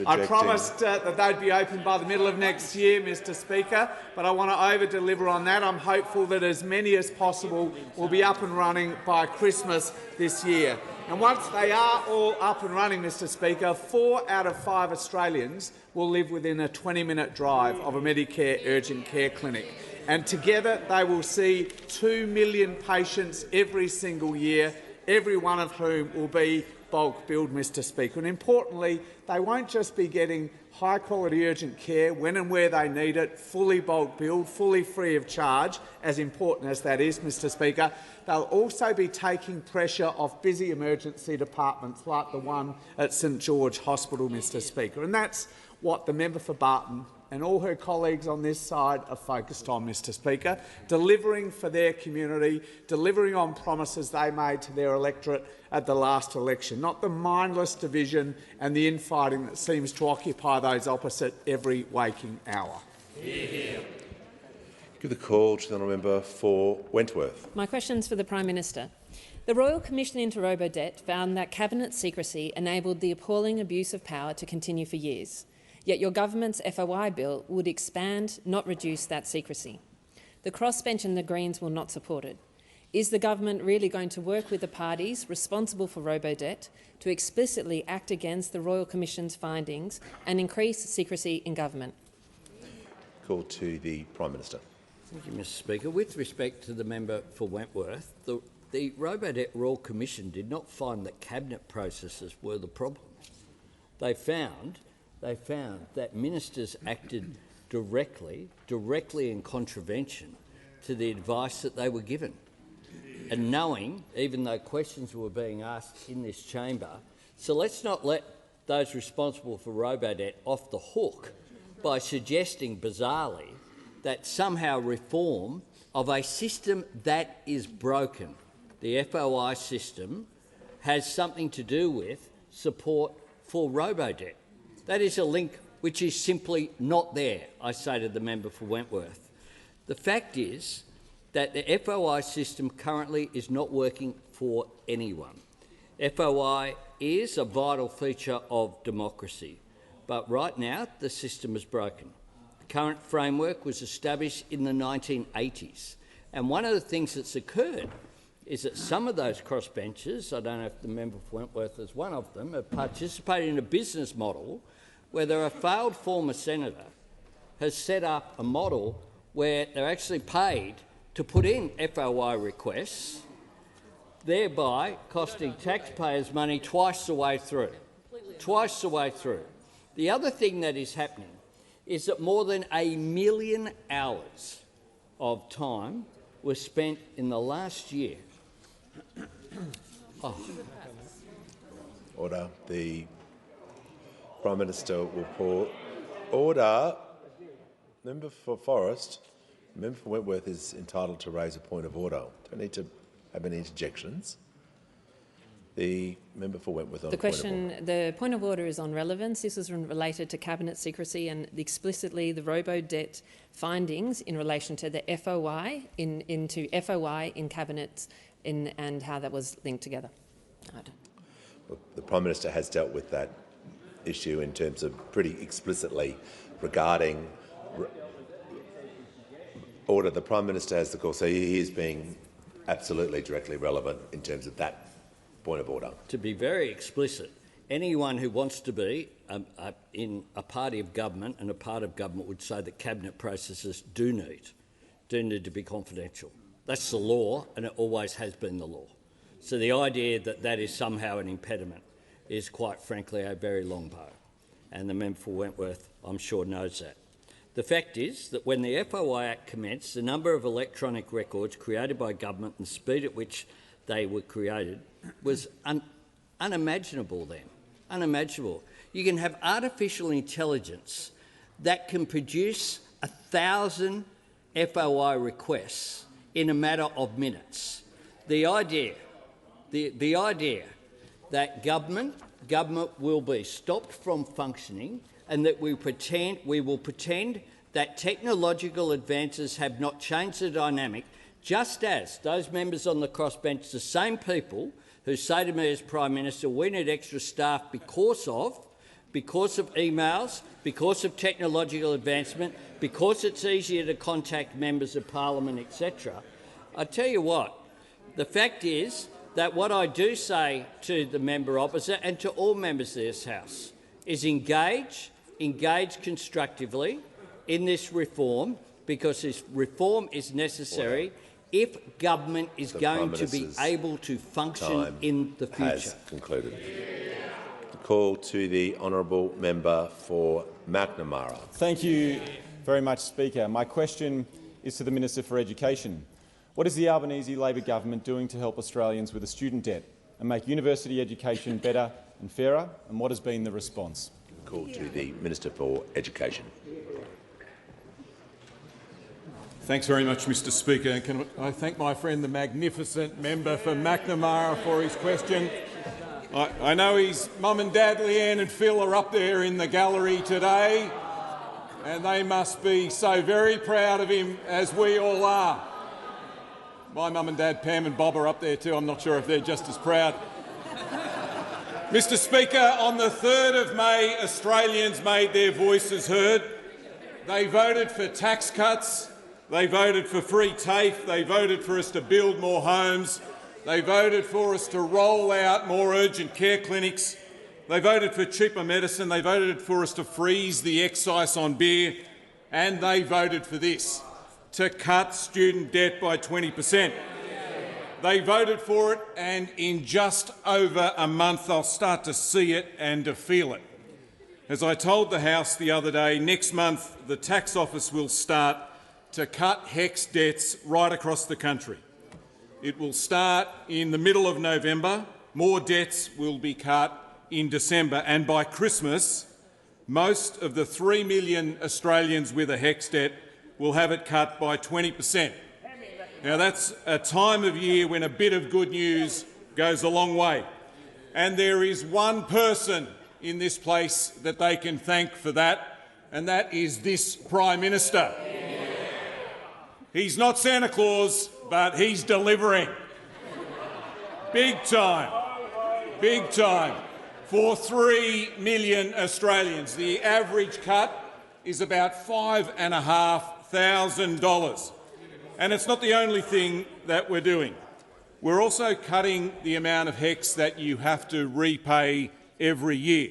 I promised that they'd be open by the middle of next year, Mr Speaker, but I want to over-deliver on that. I'm hopeful that as many as possible will be up and running by Christmas this year. And once they are all up and running, Mr Speaker, 4 out of 5 Australians will live within a 20-minute drive of a Medicare urgent care clinic. And together they will see 2 million patients every single year, every one of whom will be bulk billed, Mr Speaker. And importantly, they won't just be getting high-quality urgent care when and where they need it, fully bulk billed, fully free of charge, as important as that is, Mr Speaker. They'll also be taking pressure off busy emergency departments like the one at St George Hospital, Mr Speaker. And that's what the member for Barton and all her colleagues on this side are focused on, Mr Speaker, delivering for their community, delivering on promises they made to their electorate at the last election, not the mindless division and the infighting that seems to occupy those opposite every waking hour. Give the call to the honourable member for Wentworth. My question is for the Prime Minister. The Royal Commission into Robodebt found that cabinet secrecy enabled the appalling abuse of power to continue for years. Yet your government's FOI bill would expand, not reduce, that secrecy. The crossbench and the Greens will not support it. Is the government really going to work with the parties responsible for robo-debt to explicitly act against the Royal Commission's findings and increase secrecy in government? Call to the Prime Minister. Thank you, Mr Speaker. With respect to the member for Wentworth, the Robo-Debt Royal Commission did not find that cabinet processes were the problem. They found that ministers acted directly in contravention to the advice that they were given. And knowing, even though questions were being asked in this chamber, so let's not let those responsible for robo-debt off the hook by suggesting, bizarrely, that somehow reform of a system that is broken, the FOI system, has something to do with support for robo-debt. That is a link which is simply not there, I say to the member for Wentworth. The fact is that the FOI system currently is not working for anyone. FOI is a vital feature of democracy, but right now the system is broken. The current framework was established in the 1980s, and one of the things that's occurred is that some of those crossbenchers, I don't know if the member for Wentworth is one of them, have participated in a business model where a failed former senator has set up a model where they're actually paid to put in FOI requests, thereby costing taxpayers money twice the way through. Twice the way through. The other thing that is happening is that more than 1 million hours of time was spent in the last year. Order. The Prime Minister will call. Order. Member for Forrest. Member for Wentworth is entitled to raise a point of order. Don't need to have any interjections. The member for Wentworth on the point of order is on relevance. This was related to cabinet secrecy and explicitly the robo-debt findings in relation to the FOI into FOI in cabinets and how that was linked together. Well, the Prime Minister has dealt with that issue in terms of pretty explicitly regarding order. The Prime Minister has the call, so he is being absolutely directly relevant in terms of that point of order. To be very explicit, anyone who wants to be in a party of government and a part of government would say that cabinet processes do need to be confidential. That's the law, and it always has been the law. So the idea that that is somehow an impediment is, quite frankly, a very long bow. And the member for Wentworth, I'm sure, knows that. The fact is that when the FOI Act commenced, the number of electronic records created by government and the speed at which they were created was unimaginable then. Unimaginable. You can have artificial intelligence that can produce 1,000 FOI requests in a matter of minutes. The idea that government will be stopped from functioning and that we will pretend that technological advances have not changed the dynamic, just as those members on the crossbench, the same people who say to me as Prime Minister, we need extra staff because of emails, because of technological advancement, because it's easier to contact members of parliament, etc. I tell you what, the fact is that what I do say to the member opposite and to all members of this House is engage constructively in this reform, because this reform is necessary if government is going to be able to function in the future. Has concluded. Call to the honourable member for Macnamara. Thank you very much, Speaker. My question is to the Minister for Education. What is the Albanese Labor government doing to help Australians with a student debt and make university education better and fairer, and what has been the response? Call to the Minister for Education. Thanks very much, Mr Speaker. Can I thank my friend, the magnificent member for Macnamara, for his question. I know his mum and dad, Leanne and Phil, are up there in the gallery today, and they must be so very proud of him, as we all are. My mum and dad, Pam and Bob, are up there too. I'm not sure if they're just as proud. Mr Speaker, on the 3rd of May, Australians made their voices heard. They voted for tax cuts They voted for free TAFE. They voted for us to build more homes. They voted for us to roll out more urgent care clinics. They voted for cheaper medicine. They voted for us to freeze the excise on beer. And they voted for this, to cut student debt by 20%. They voted for it, and in just over a month they'll start to see it and to feel it. As I told the House the other day, next month the tax office will start to cut HECS debts right across the country. It will start in the middle of November. More debts will be cut in December, and by Christmas, most of the 3 million Australians with a HECS debt will have it cut by 20%. Now, that's a time of year when a bit of good news goes a long way. And there is one person in this place that they can thank for that, and that is this Prime Minister. He's not Santa Claus, but he's delivering. Big time. Big time. For 3 million Australians, the average cut is about $5,500. And it's not the only thing that we're doing. We're also cutting the amount of HECS that you have to repay every year.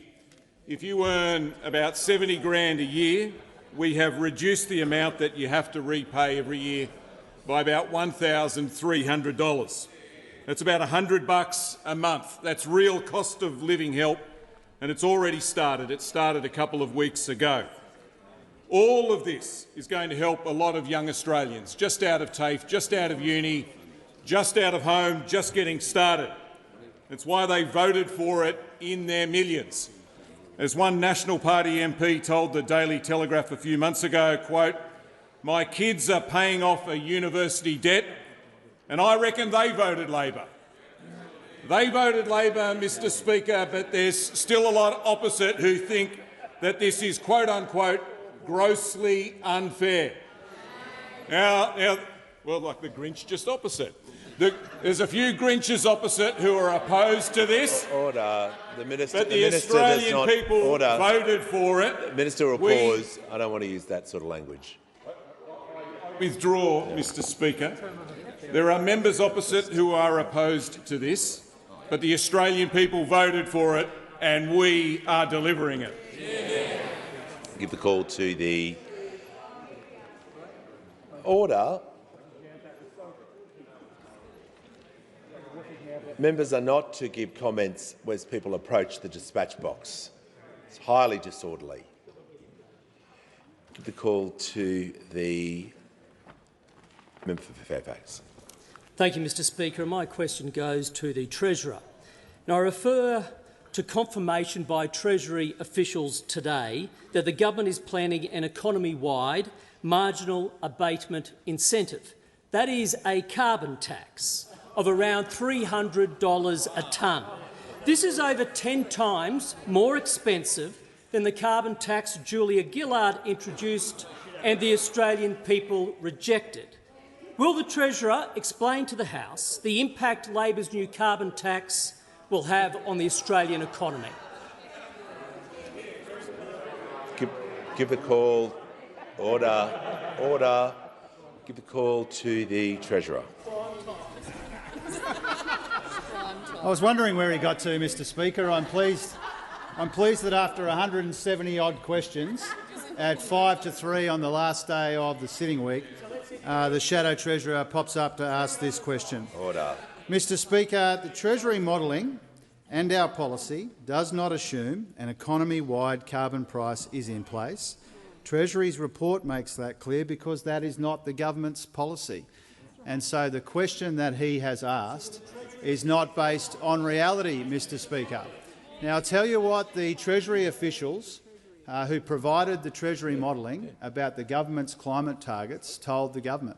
If you earn about 70 grand a year, we have reduced the amount that you have to repay every year by about $1,300. That's about $100 a month. That's real cost of living help, and it's already started. It started a couple of weeks ago. All of this is going to help a lot of young Australians just out of TAFE, just out of uni, just out of home, just getting started. That's why they voted for it in their millions. As one National Party MP told the Daily Telegraph a few months ago, quote, "My kids are paying off a university debt, and I reckon they voted Labor." They voted Labor, Mr Speaker, but there's still a lot opposite who think that this is quote-unquote grossly unfair. Now, well, like the Grinch, just opposite. There's a few Grinches opposite who are opposed to this. Order. The minister. But the Australian people voted for it. The minister will pause. I don't want to use that sort of language. Withdraw, Mr Speaker. There are members opposite who are opposed to this, but the Australian people voted for it, and we are delivering it. Give the call to the order. Members are not to give comments as people approach the dispatch box. It's highly disorderly. Give the call to the member for Fairfax. Thank you, Mr Speaker. My question goes to the Treasurer. Now, I refer to confirmation by Treasury officials today that the government is planning an economy-wide marginal abatement incentive. That is a carbon tax of around $300 a tonne. This is over 10 times more expensive than the carbon tax Julia Gillard introduced and the Australian people rejected. Will the Treasurer explain to the House the impact Labor's new carbon tax will have on the Australian economy? Give the call. Order. Order. Give the call to the Treasurer. I was wondering where he got to, Mr Speaker. I'm pleased that after 170-odd questions, at 5-3 on the last day of the sitting week, the Shadow Treasurer pops up to ask this question. Order. Mr Speaker, the Treasury modelling and our policy does not assume an economy-wide carbon price is in place. Treasury's report makes that clear because that is not the government's policy. And so the question that he has asked is not based on reality, Mr Speaker. Now, I'll tell you what the Treasury officials who provided the Treasury modelling about the government's climate targets told the government,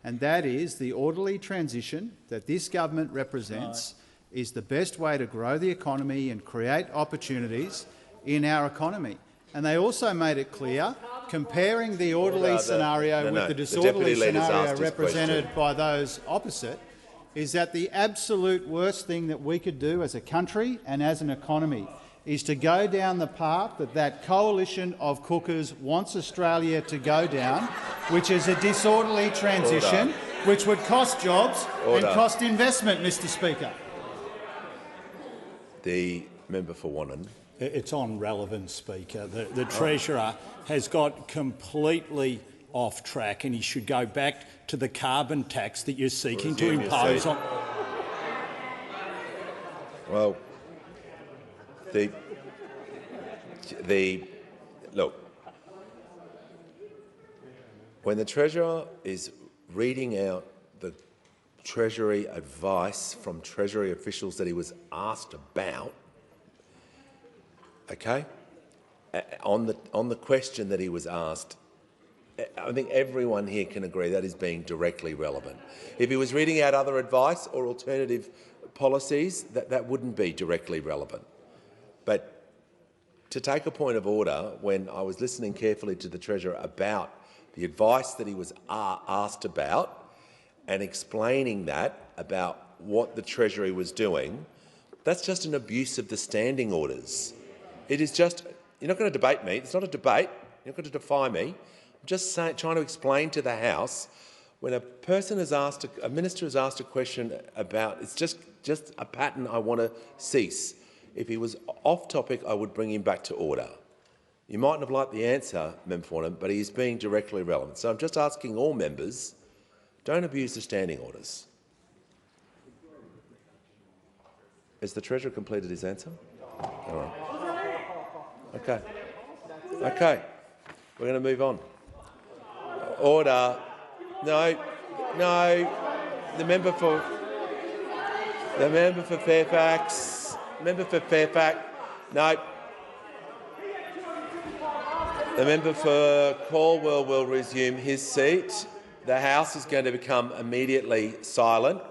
and that is the orderly transition that this government represents is the best way to grow the economy and create opportunities in our economy. And they also made it clear, comparing the orderly scenario with the disorderly scenario represented by those opposite, is that the absolute worst thing that we could do as a country and as an economy is to go down the path that coalition of cookers wants Australia to go down, which is a disorderly transition, which would cost jobs and cost investment, Mr Speaker. The member for Wannon. It's on relevance, Speaker. The Treasurer has got completely off track, and he should go back to the carbon tax that you're seeking to impose on. Well, look, when the Treasurer is reading out the Treasury advice from Treasury officials that he was asked about, okay, on the question that he was asked, I think everyone here can agree that is being directly relevant. If he was reading out other advice or alternative policies, that wouldn't be directly relevant. But to take a point of order, when I was listening carefully to the Treasurer about the advice that he was asked about and explaining that about what the Treasury was doing, that's just an abuse of the standing orders. It is just, you're not going to debate me. It's not a debate. You're not going to defy me. I'm just trying to explain to the House, when a person is asked, a minister is asked a question about, it's just a pattern I want to cease. If he was off topic, I would bring him back to order. You mightn't have liked the answer, Member for him, but he is being directly relevant. So I'm just asking all members, don't abuse the standing orders. Has the Treasurer completed his answer? All right. Okay. Okay. We're going to move on. Order. No. The member for Fairfax. Member for Fairfax. No. The member for Caldwell will resume his seat. The House is going to become immediately silent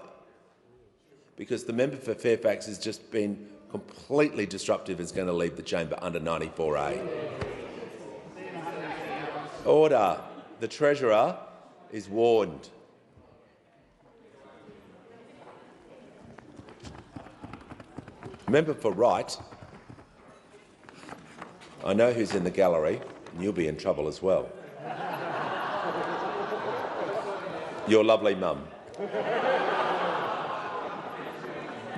because the member for Fairfax has just been completely disruptive and is going to leave the chamber under 94A. Order. The Treasurer is warned. Member for Wright. I know who's in the gallery, and you'll be in trouble as well. Your lovely mum.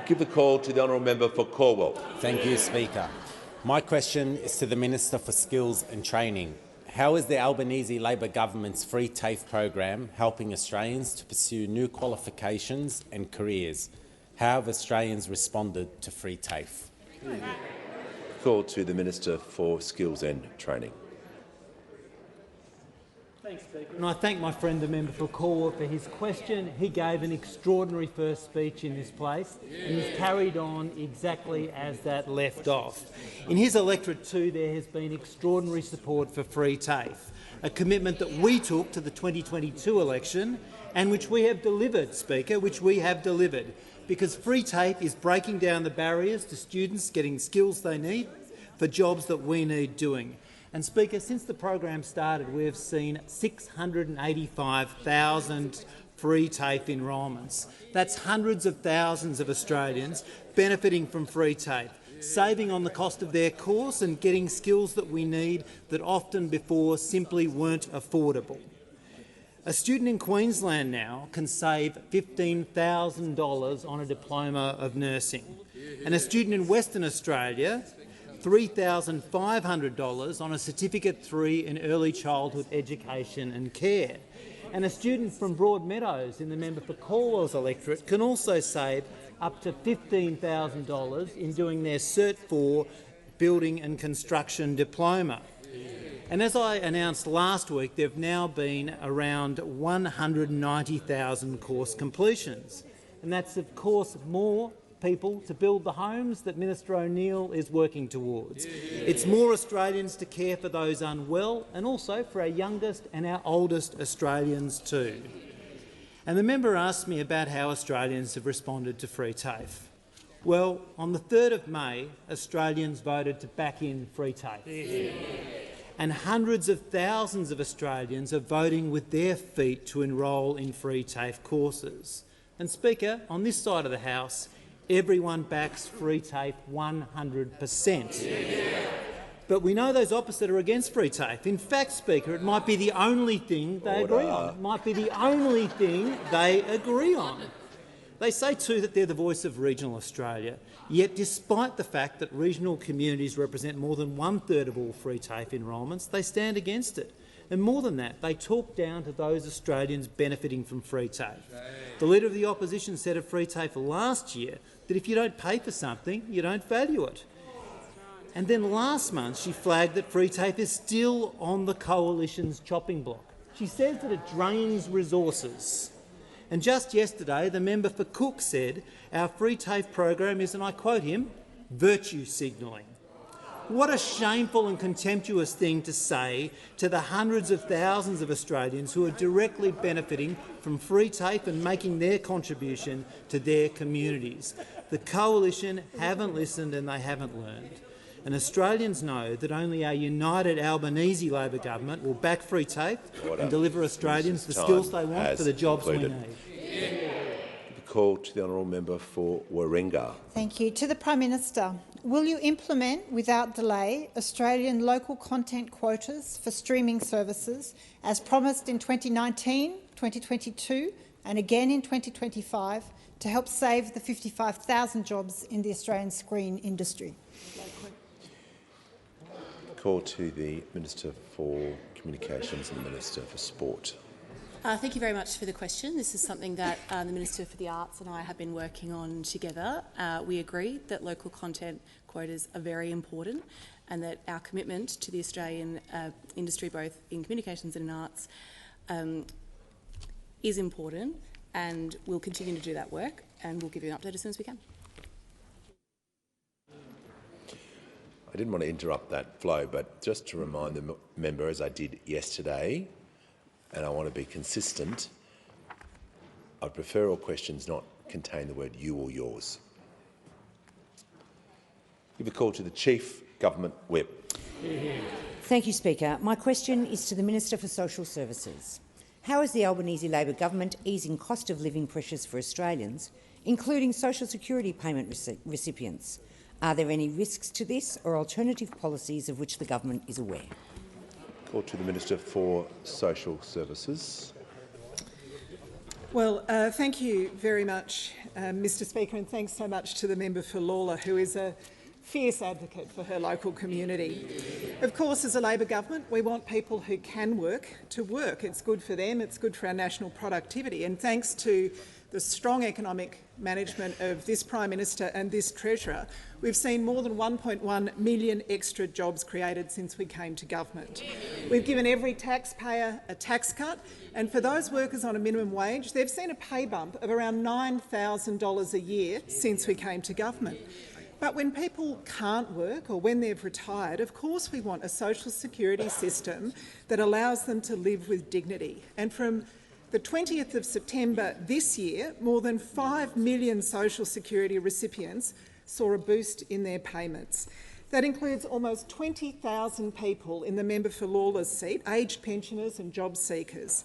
Give the call to the honourable member for Caldwell. Thank you, Speaker. My question is to the Minister for Skills and Training. How is the Albanese Labor government's Free TAFE program helping Australians to pursue new qualifications and careers? How have Australians responded to Free TAFE? Call to the Minister for Skills and Training. Thanks, Speaker. And I thank my friend the member for Caldwell for his question. He gave an extraordinary first speech in this place and he's carried on exactly as that left off. In his electorate too, there has been extraordinary support for Free TAFE, a commitment that we took to the 2022 election and which we have delivered, Speaker, which we have delivered, because Free TAFE is breaking down the barriers to students getting skills they need for jobs that we need doing. And, Speaker, since the program started, we have seen 685,000 Free TAFE enrolments. That's hundreds of thousands of Australians benefiting from Free TAFE, saving on the cost of their course and getting skills that we need that often before simply weren't affordable. A student in Queensland now can save $15,000 on a diploma of nursing, and a student in Western Australia $3,500 on a Certificate 3 in Early Childhood Education and Care. And a student from Broadmeadows in the member for Caldwell's electorate can also save up to $15,000 in doing their Cert 4 Building and Construction Diploma. And as I announced last week, there have now been around 190,000 course completions. And that's, of course, more people to build the homes that Minister O'Neill is working towards. It's more Australians to care for those unwell and also for our youngest and our oldest Australians too. And the member asked me about how Australians have responded to Free TAFE. Well, on the 3rd of May, Australians voted to back in Free TAFE. And hundreds of thousands of Australians are voting with their feet to enrol in Free TAFE courses. And, Speaker, on this side of the House, Everyone backs free TAFE 100%. But we know those opposite are against free TAFE. In fact, Speaker, it might be the only thing they agree on. It might be the only thing they agree on. They say too that they're the voice of regional Australia, yet despite the fact that regional communities represent more than 1/3 of all free TAFE enrolments, they stand against it. And more than that, they talk down to those Australians benefiting from free TAFE. The Leader of the Opposition said of free TAFE last year that if you don't pay for something, you don't value it. And then last month she flagged that free TAFE is still on the Coalition's chopping block. She says that it drains resources. And just yesterday, the member for Cook said our free TAFE program is, and I quote him, virtue signalling. What a shameful and contemptuous thing to say to the hundreds of thousands of Australians who are directly benefiting from free TAFE and making their contribution to their communities. The Coalition haven't listened and they haven't learned. And Australians know that only a united Albanese Labor government will back free TAFE and deliver Australians the skills they want for the jobs we need. The call to the honourable member for Warringah. Thank you. To the Prime Minister, will you implement without delay Australian local content quotas for streaming services as promised in 2019, 2022 and again in 2025 to help save the 55,000 jobs in the Australian screen industry? Call to the Minister for Communications and the Minister for Sport. Thank you very much for the question. This is something that the Minister for the Arts and I have been working on together. We agree that local content quotas are very important and that our commitment to the Australian industry, both in communications and in arts, is important, and we'll continue to do that work, and we'll give you an update as soon as we can. I didn't want to interrupt that flow, but just to remind the member, as I did yesterday, and I want to be consistent, I'd prefer all questions not contain the word you or yours. Give a call to the Chief Government Whip. Thank you, Speaker. My question is to the Minister for Social Services. How is the Albanese Labor government easing cost of living pressures for Australians, including social security payment recipients? Are there any risks to this or alternative policies of which the government is aware? Call to the Minister for Social Services. Well, thank you very much, Mr Speaker, and thanks so much to the member for Lalor, who is a fierce advocate for her local community. Of course, as a Labor government, we want people who can work to work. It's good for them, it's good for our national productivity, and thanks to the strong economic management of this Prime Minister and this Treasurer, we've seen more than 1.1 million extra jobs created since we came to government. We've given every taxpayer a tax cut, and for those workers on a minimum wage, they've seen a pay bump of around $9,000 a year since we came to government. But when people can't work or when they've retired, of course we want a social security system that allows them to live with dignity. And from the 20th of September this year, more than 5 million social security recipients saw a boost in their payments. That includes almost 20,000 people in the member for Lawler's seat, aged pensioners and job seekers.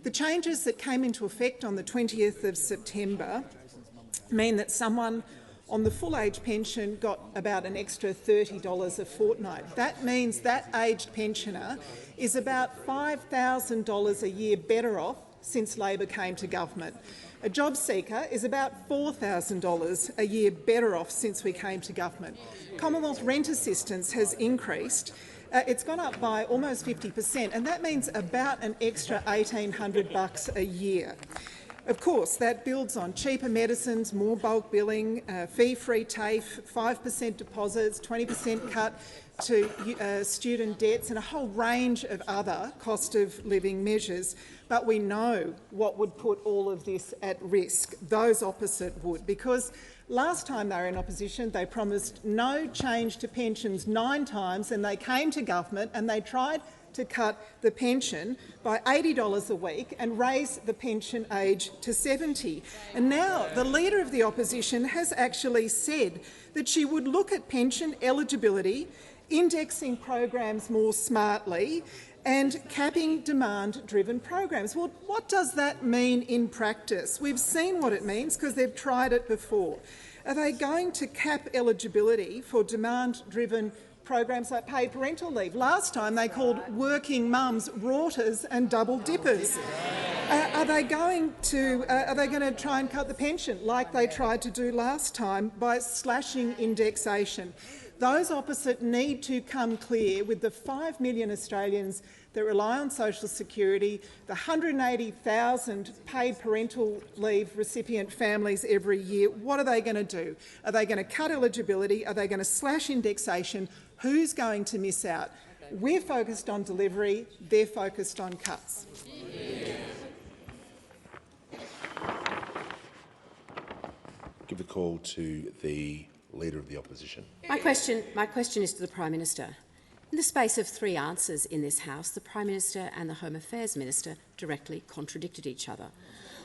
The changes that came into effect on the 20th of September mean that someone on the full age pension got about an extra $30 a fortnight. That means that aged pensioner is about $5,000 a year better off since Labor came to government. A job seeker is about $4,000 a year better off since we came to government. Commonwealth rent assistance has increased. It's gone up by almost 50%, and that means about an extra $1,800 a year. Of course, that builds on cheaper medicines, more bulk billing, fee-free TAFE, 5% deposits, 20% cut to student debts and a whole range of other cost of living measures. But we know what would put all of this at risk. Those opposite would, because last time they were in opposition they promised no change to pensions 9 times, and they came to government and they tried to cut the pension by $80 a week and raise the pension age to 70. And now the Leader of the Opposition has actually said that she would look at pension eligibility, indexing programs more smartly, and capping demand-driven programs. Well, what does that mean in practice? We've seen what it means because they've tried it before. Are they going to cap eligibility for demand-driven programs like paid parental leave? Last time they called working mums rorters and double dippers. Are they going to try and cut the pension like they tried to do last time by slashing indexation? Those opposite need to come clear with the 5 million Australians that rely on social security, the 180,000 paid parental leave recipient families every year. What are they going to do? Are they going to cut eligibility? Are they going to slash indexation? Who's going to miss out? We're focused on delivery, they're focused on cuts. Give the call to the Leader of the Opposition. My question is to the Prime Minister. In the space of 3 answers in this House, the Prime Minister and the Home Affairs Minister directly contradicted each other.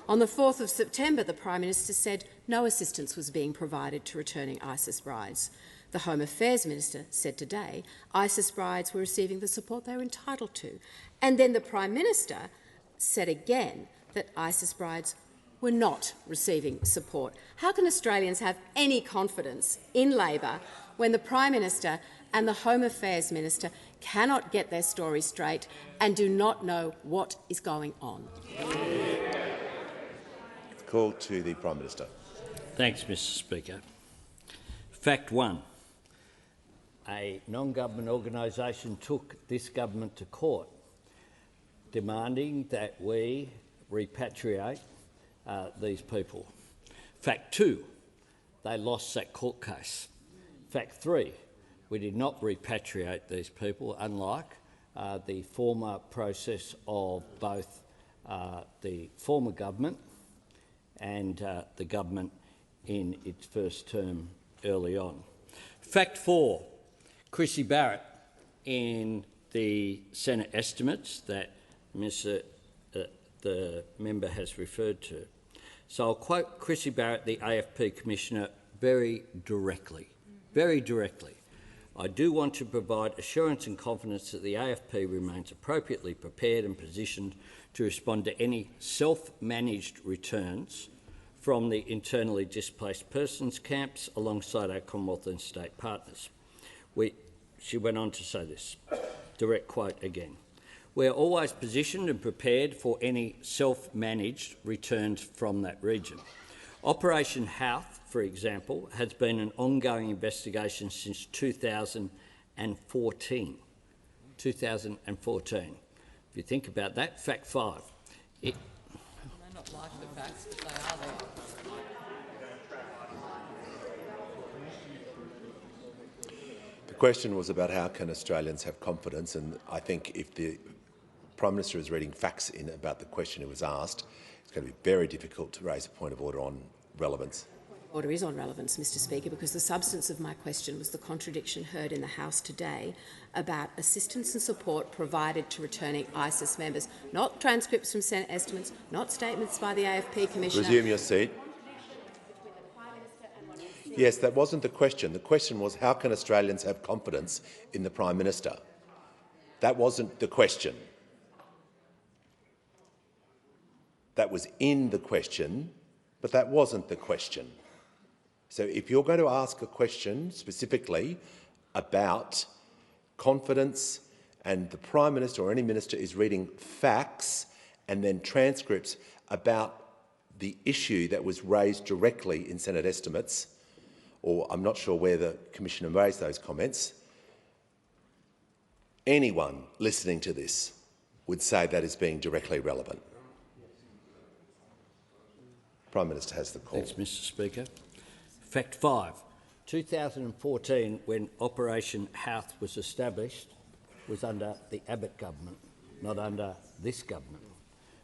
On the 4th of September, the Prime Minister said no assistance was being provided to returning ISIS brides. The Home Affairs Minister said today ISIS brides were receiving the support they were entitled to. And then the Prime Minister said again that ISIS brides were not receiving support. How can Australians have any confidence in Labor when the Prime Minister and the Home Affairs Minister cannot get their story straight and do not know what is going on? Call to the Prime Minister. Thanks, Mr Speaker. Fact 1. A non-government organisation took this government to court demanding that we repatriate these people. Fact 2, they lost that court case. Fact 3, we did not repatriate these people, unlike the former process of both the former government and the government in its first term early on. Fact 4, Chrissy Barrett, in the Senate estimates that the member has referred to. So I'll quote Chrissy Barrett, the AFP Commissioner, very directly. I do want to provide assurance and confidence that the AFP remains appropriately prepared and positioned to respond to any self-managed returns from the internally displaced persons camps alongside our Commonwealth and state partners. She went on to say this, direct quote again. We are always positioned and prepared for any self-managed returns from that region. Operation Houth, for example, has been an ongoing investigation since 2014. 2014. If you think about that, fact 5. They may not like the facts, but they are there. The question was about how can Australians have confidence, and I think if the Prime Minister is reading facts in about the question who was asked, it's going to be very difficult to raise a point of order on relevance. Order is on relevance, Mr Speaker, because the substance of my question was the contradiction heard in the House today about assistance and support provided to returning ISIS members, not transcripts from Senate estimates, not statements by the AFP Commissioner. Resume your seat. Yes, that wasn't the question. The question was how can Australians have confidence in the Prime Minister? That wasn't the question. That was in the question, but that wasn't the question. So if you're going to ask a question specifically about confidence and the Prime Minister or any minister is reading facts and then transcripts about the issue that was raised directly in Senate estimates, or I'm not sure where the Commissioner raised those comments, anyone listening to this would say that is being directly relevant. Prime Minister has the call. Thanks, Mr Speaker. Fact 5. 2014, when Operation Houth was established, was under the Abbott government, not under this government,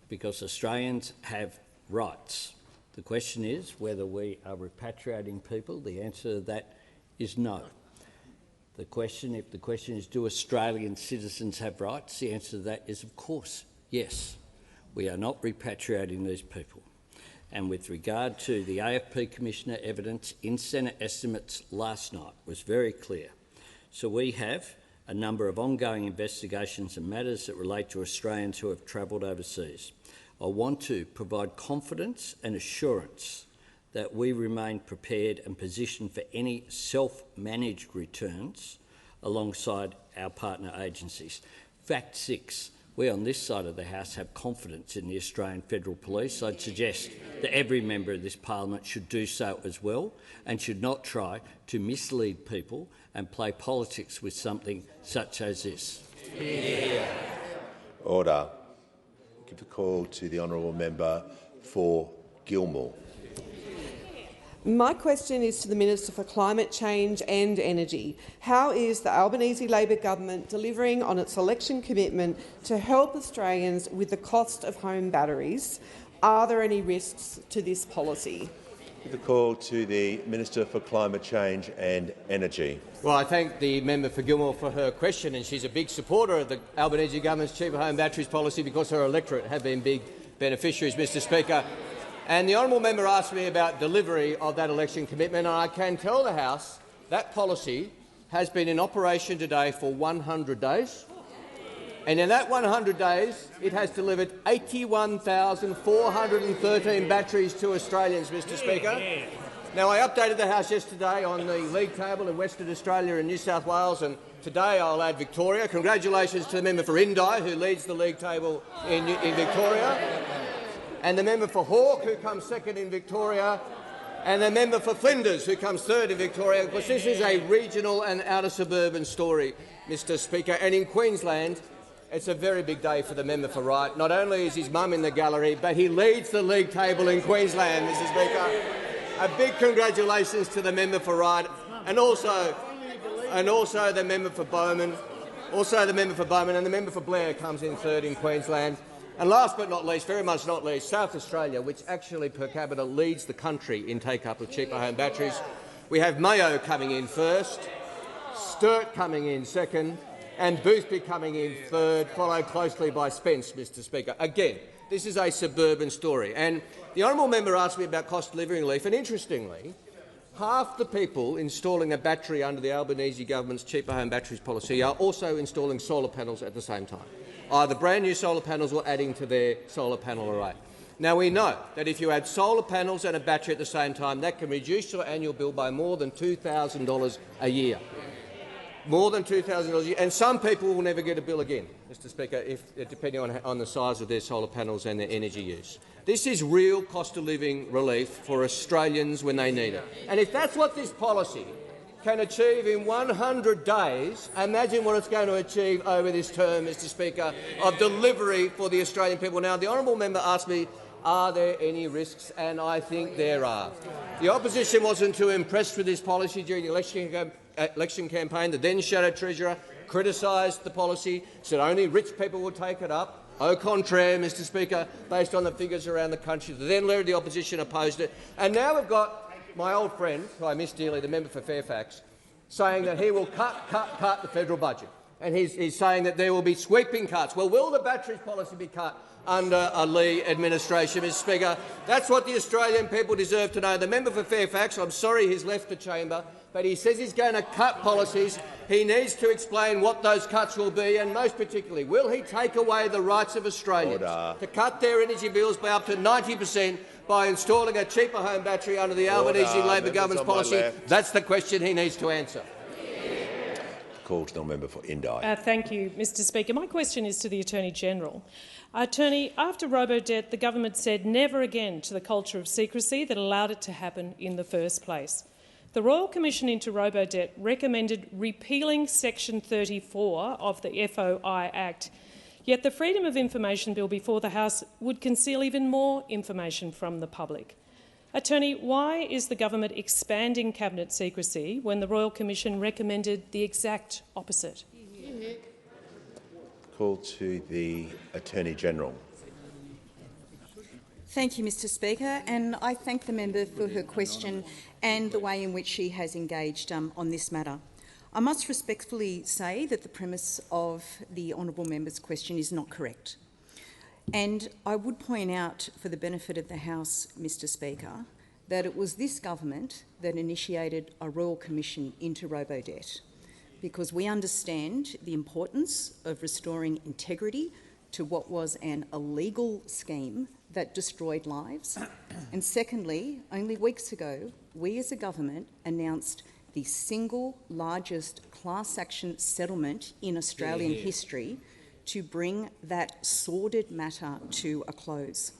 because Australians have rights. The question is whether we are repatriating people. The answer to that is no. If the question is do Australian citizens have rights, the answer to that is of course yes. We are not repatriating these people. And with regard to the AFP Commissioner, evidence in Senate estimates last night was very clear. So we have a number of ongoing investigations and matters that relate to Australians who have travelled overseas. I want to provide confidence and assurance that we remain prepared and positioned for any self-managed returns alongside our partner agencies. Fact 6. We on this side of the House have confidence in the Australian Federal Police. I'd suggest that every member of this parliament should do so as well and should not try to mislead people and play politics with something such as this. Order. Give the call to the honourable member for Gilmore. My question is to the Minister for Climate Change and Energy. How is the Albanese Labor government delivering on its election commitment to help Australians with the cost of home batteries? Are there any risks to this policy? Give the call to the Minister for Climate Change and Energy. Well, I thank the member for Gilmore for her question, and she's a big supporter of the Albanese government's cheaper home batteries policy because her electorate have been big beneficiaries, Mr Speaker. And the honourable member asked me about delivery of that election commitment, and I can tell the House that policy has been in operation today for 100 days. And in that 100 days, it has delivered 81,413 batteries to Australians, Mr Speaker. Now, I updated the House yesterday on the league table in Western Australia and New South Wales, and today I'll add Victoria. Congratulations to the member for Indi, who leads the league table in Victoria, and the member for Hawke, who comes second in Victoria, and the member for Flinders, who comes third in Victoria, because this is a regional and outer suburban story, Mr Speaker. And in Queensland, it's a very big day for the member for Wright. Not only is his mum in the gallery, but he leads the league table in Queensland, Mr Speaker. A big congratulations to the member for Wright, and also the member for Bowman, and the member for Blair comes in third in Queensland. And last but not least, very much not least, South Australia, which actually per capita leads the country in take-up of cheaper home batteries. We have Mayo coming in first, Sturt coming in second, and Boothby coming in third, followed closely by Spence, Mr Speaker. Again, this is a suburban story. And the honourable member asked me about cost of living relief, and interestingly, half the people installing a battery under the Albanese government's cheaper home batteries policy are also installing solar panels at the same time, either brand new solar panels or adding to their solar panel array. Now, we know that if you add solar panels and a battery at the same time, that can reduce your annual bill by more than $2,000 a year. More than $2,000 a year, and some people will never get a bill again, Mr Speaker, depending on the size of their solar panels and their energy use. This is real cost of living relief for Australians when they need it. And if that's what this policy can achieve in 100 days, imagine what it's going to achieve over this term, Mr Speaker, of delivery for the Australian people. Now, the honourable member asked me, are there any risks? And I think there are. The opposition wasn't too impressed with this policy during the election campaign. The then Shadow Treasurer criticised the policy, said only rich people will take it up. Au contraire, Mr Speaker, based on the figures around the country. The then Leader of the Opposition opposed it. And now we've got my old friend, who I miss dearly, the member for Fairfax, saying that he will cut the federal budget. And he's saying that there will be sweeping cuts. Well, will the batteries policy be cut under a Lee administration, Mr Speaker? That's what the Australian people deserve to know. The member for Fairfax, I'm sorry he's left the chamber, but he says he's going to cut policies. He needs to explain what those cuts will be, and most particularly, will he take away the rights of Australians to cut their energy bills by up to 90% by installing a cheaper home battery under the Albanese Labor government's policy? That's the question he needs to answer. Call to the member for Indi. Thank you, Mr Speaker. My question is to the Attorney-General. Attorney, after Robodebt, the government said never again to the culture of secrecy that allowed it to happen in the first place. The Royal Commission into Robodebt recommended repealing Section 34 of the FOI Act, yet the Freedom of Information Bill before the House would conceal even more information from the public. Attorney, why is the government expanding cabinet secrecy when the Royal Commission recommended the exact opposite? Call to the Attorney-General. Thank you, Mr Speaker, and I thank the member for her question and the way in which she has engaged on this matter. I must respectfully say that the premise of the honourable member's question is not correct. And I would point out, for the benefit of the House, Mr Speaker, that it was this government that initiated a Royal Commission into Robodebt. because we understand the importance of restoring integrity to what was an illegal scheme that destroyed lives. And secondly, only weeks ago, we as a government announced the single largest class action settlement in Australian history to bring that sordid matter to a close.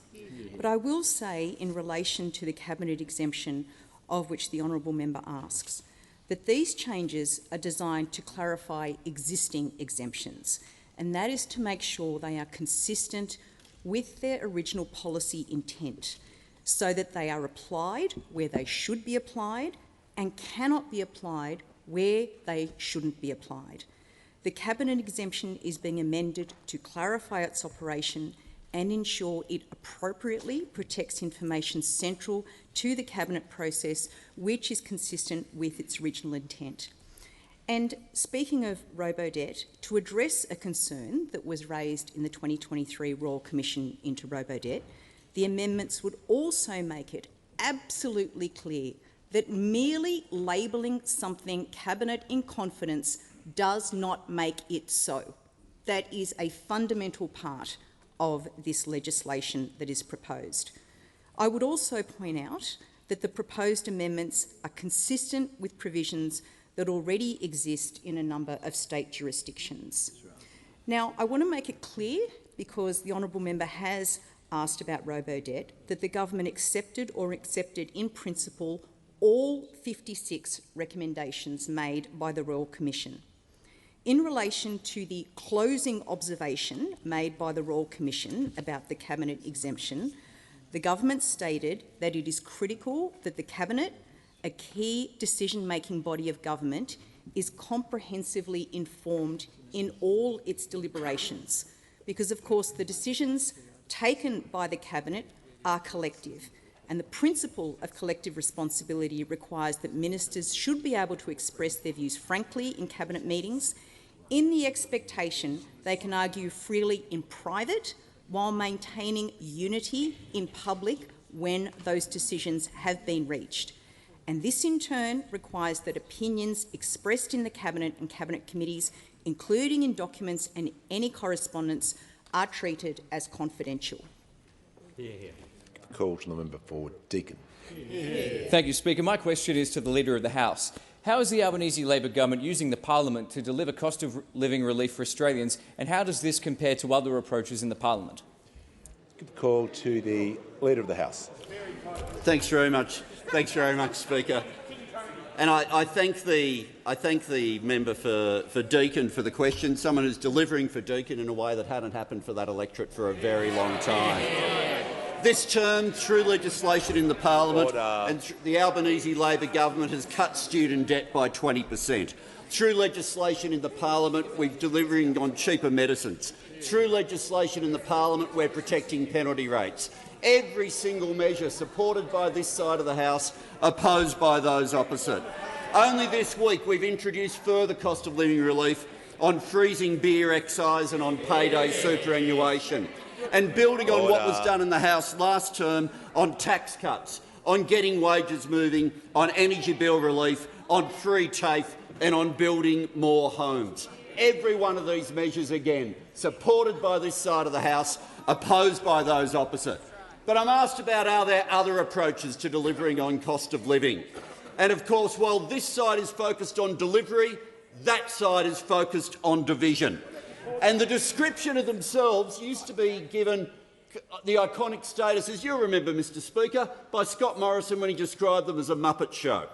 But I will say, in relation to the Cabinet exemption of which the honourable member asks, that these changes are designed to clarify existing exemptions, and that is to make sure they are consistent with their original policy intent, so that they are applied where they should be applied and cannot be applied where they shouldn't be applied. The Cabinet exemption is being amended to clarify its operation and ensure it appropriately protects information central to the Cabinet process, which is consistent with its original intent. And speaking of robo-debt, to address a concern that was raised in the 2023 Royal Commission into robo-debt, the amendments would also make it absolutely clear that merely labelling something Cabinet in confidence does not make it so. That is a fundamental part of this legislation that is proposed. I would also point out that the proposed amendments are consistent with provisions that already exist in a number of state jurisdictions. Now, I want to make it clear, because the honourable member has asked about robo-debt, that the government accepted in principle all 56 recommendations made by the Royal Commission. In relation to the closing observation made by the Royal Commission about the Cabinet exemption, the government stated that it is critical that the Cabinet, a key decision-making body of government, is comprehensively informed in all its deliberations, because, of course, the decisions taken by the Cabinet are collective, and the principle of collective responsibility requires that ministers should be able to express their views frankly in Cabinet meetings, in the expectation they can argue freely in private while maintaining unity in public when those decisions have been reached. And this in turn requires that opinions expressed in the Cabinet and Cabinet committees, including in documents and any correspondence, are treated as confidential. Call to the member for Deakin. Thank you, Speaker. My question is to the Leader of the House. How is the Albanese Labor government using the parliament to deliver cost of living relief for Australians, and how does this compare to other approaches in the parliament? Call to the Leader of the House. Thanks very much. Thanks very much, Speaker. And I thank the member for Deakin for the question, someone who's delivering for Deakin in a way that hadn't happened for that electorate for a very long time. This term, through legislation in the parliament, and the Albanese Labor government has cut student debt by 20%. Through legislation in the parliament, we're delivering on cheaper medicines. Through legislation in the parliament, we're protecting penalty rates. Every single measure supported by this side of the House, opposed by those opposite. Only this week we've introduced further cost of living relief on freezing beer excise and on payday superannuation, and building on what was done in the House last term on tax cuts, on getting wages moving, on energy bill relief, on free TAFE and on building more homes. Every one of these measures, again, supported by this side of the House, opposed by those opposite. But I'm asked about, are there other approaches to delivering on cost of living? And of course, while this side is focused on delivery, that side is focused on division. And the description of themselves used to be given the iconic status, as you'll remember, Mr Speaker, by Scott Morrison when he described them as a Muppet show.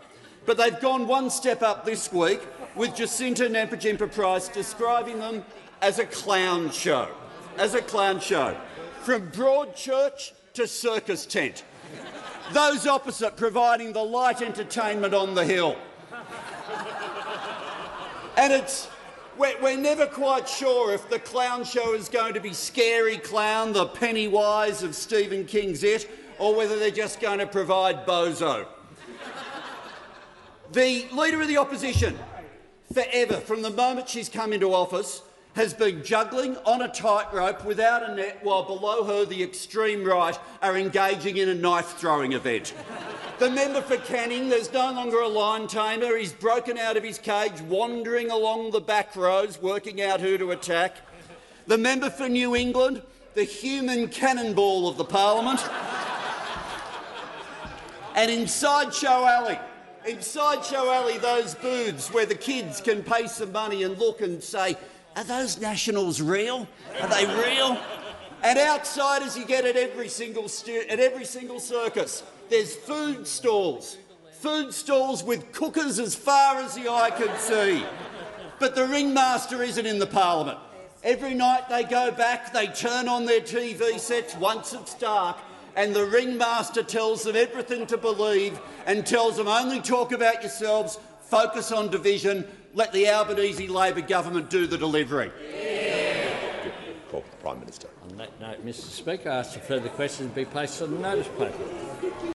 But they've gone one step up this week with Jacinta Nampijinpa-Price describing them as a clown show. From Broadchurch to circus tent. Those opposite providing the light entertainment on the hill. And we're never quite sure if the clown show is going to be Scary Clown, the Pennywise of Stephen King's It, or whether they're just going to provide Bozo. The Leader of the Opposition, forever, from the moment she's come into office, has been juggling on a tightrope without a net while below her the extreme right are engaging in a knife-throwing event. The member for Canning, there's no longer a lion tamer. He's broken out of his cage, wandering along the back rows, working out who to attack. The member for New England, the human cannonball of the parliament. And in Sideshow Alley, those booths where the kids can pay some money and look and say, are those Nationals real? Are they real? And outside, as you get at every single circus, there's food stalls with cookers as far as the eye can see. But the ringmaster isn't in the parliament. Every night they go back, they turn on their TV sets once it's dark, and the ringmaster tells them everything to believe and tells them only talk about yourselves, focus on division, let the Albanese Labor government do the delivery. Call the Prime Minister. On that note, Mr Speaker, I ask for further questions be placed on the notice paper.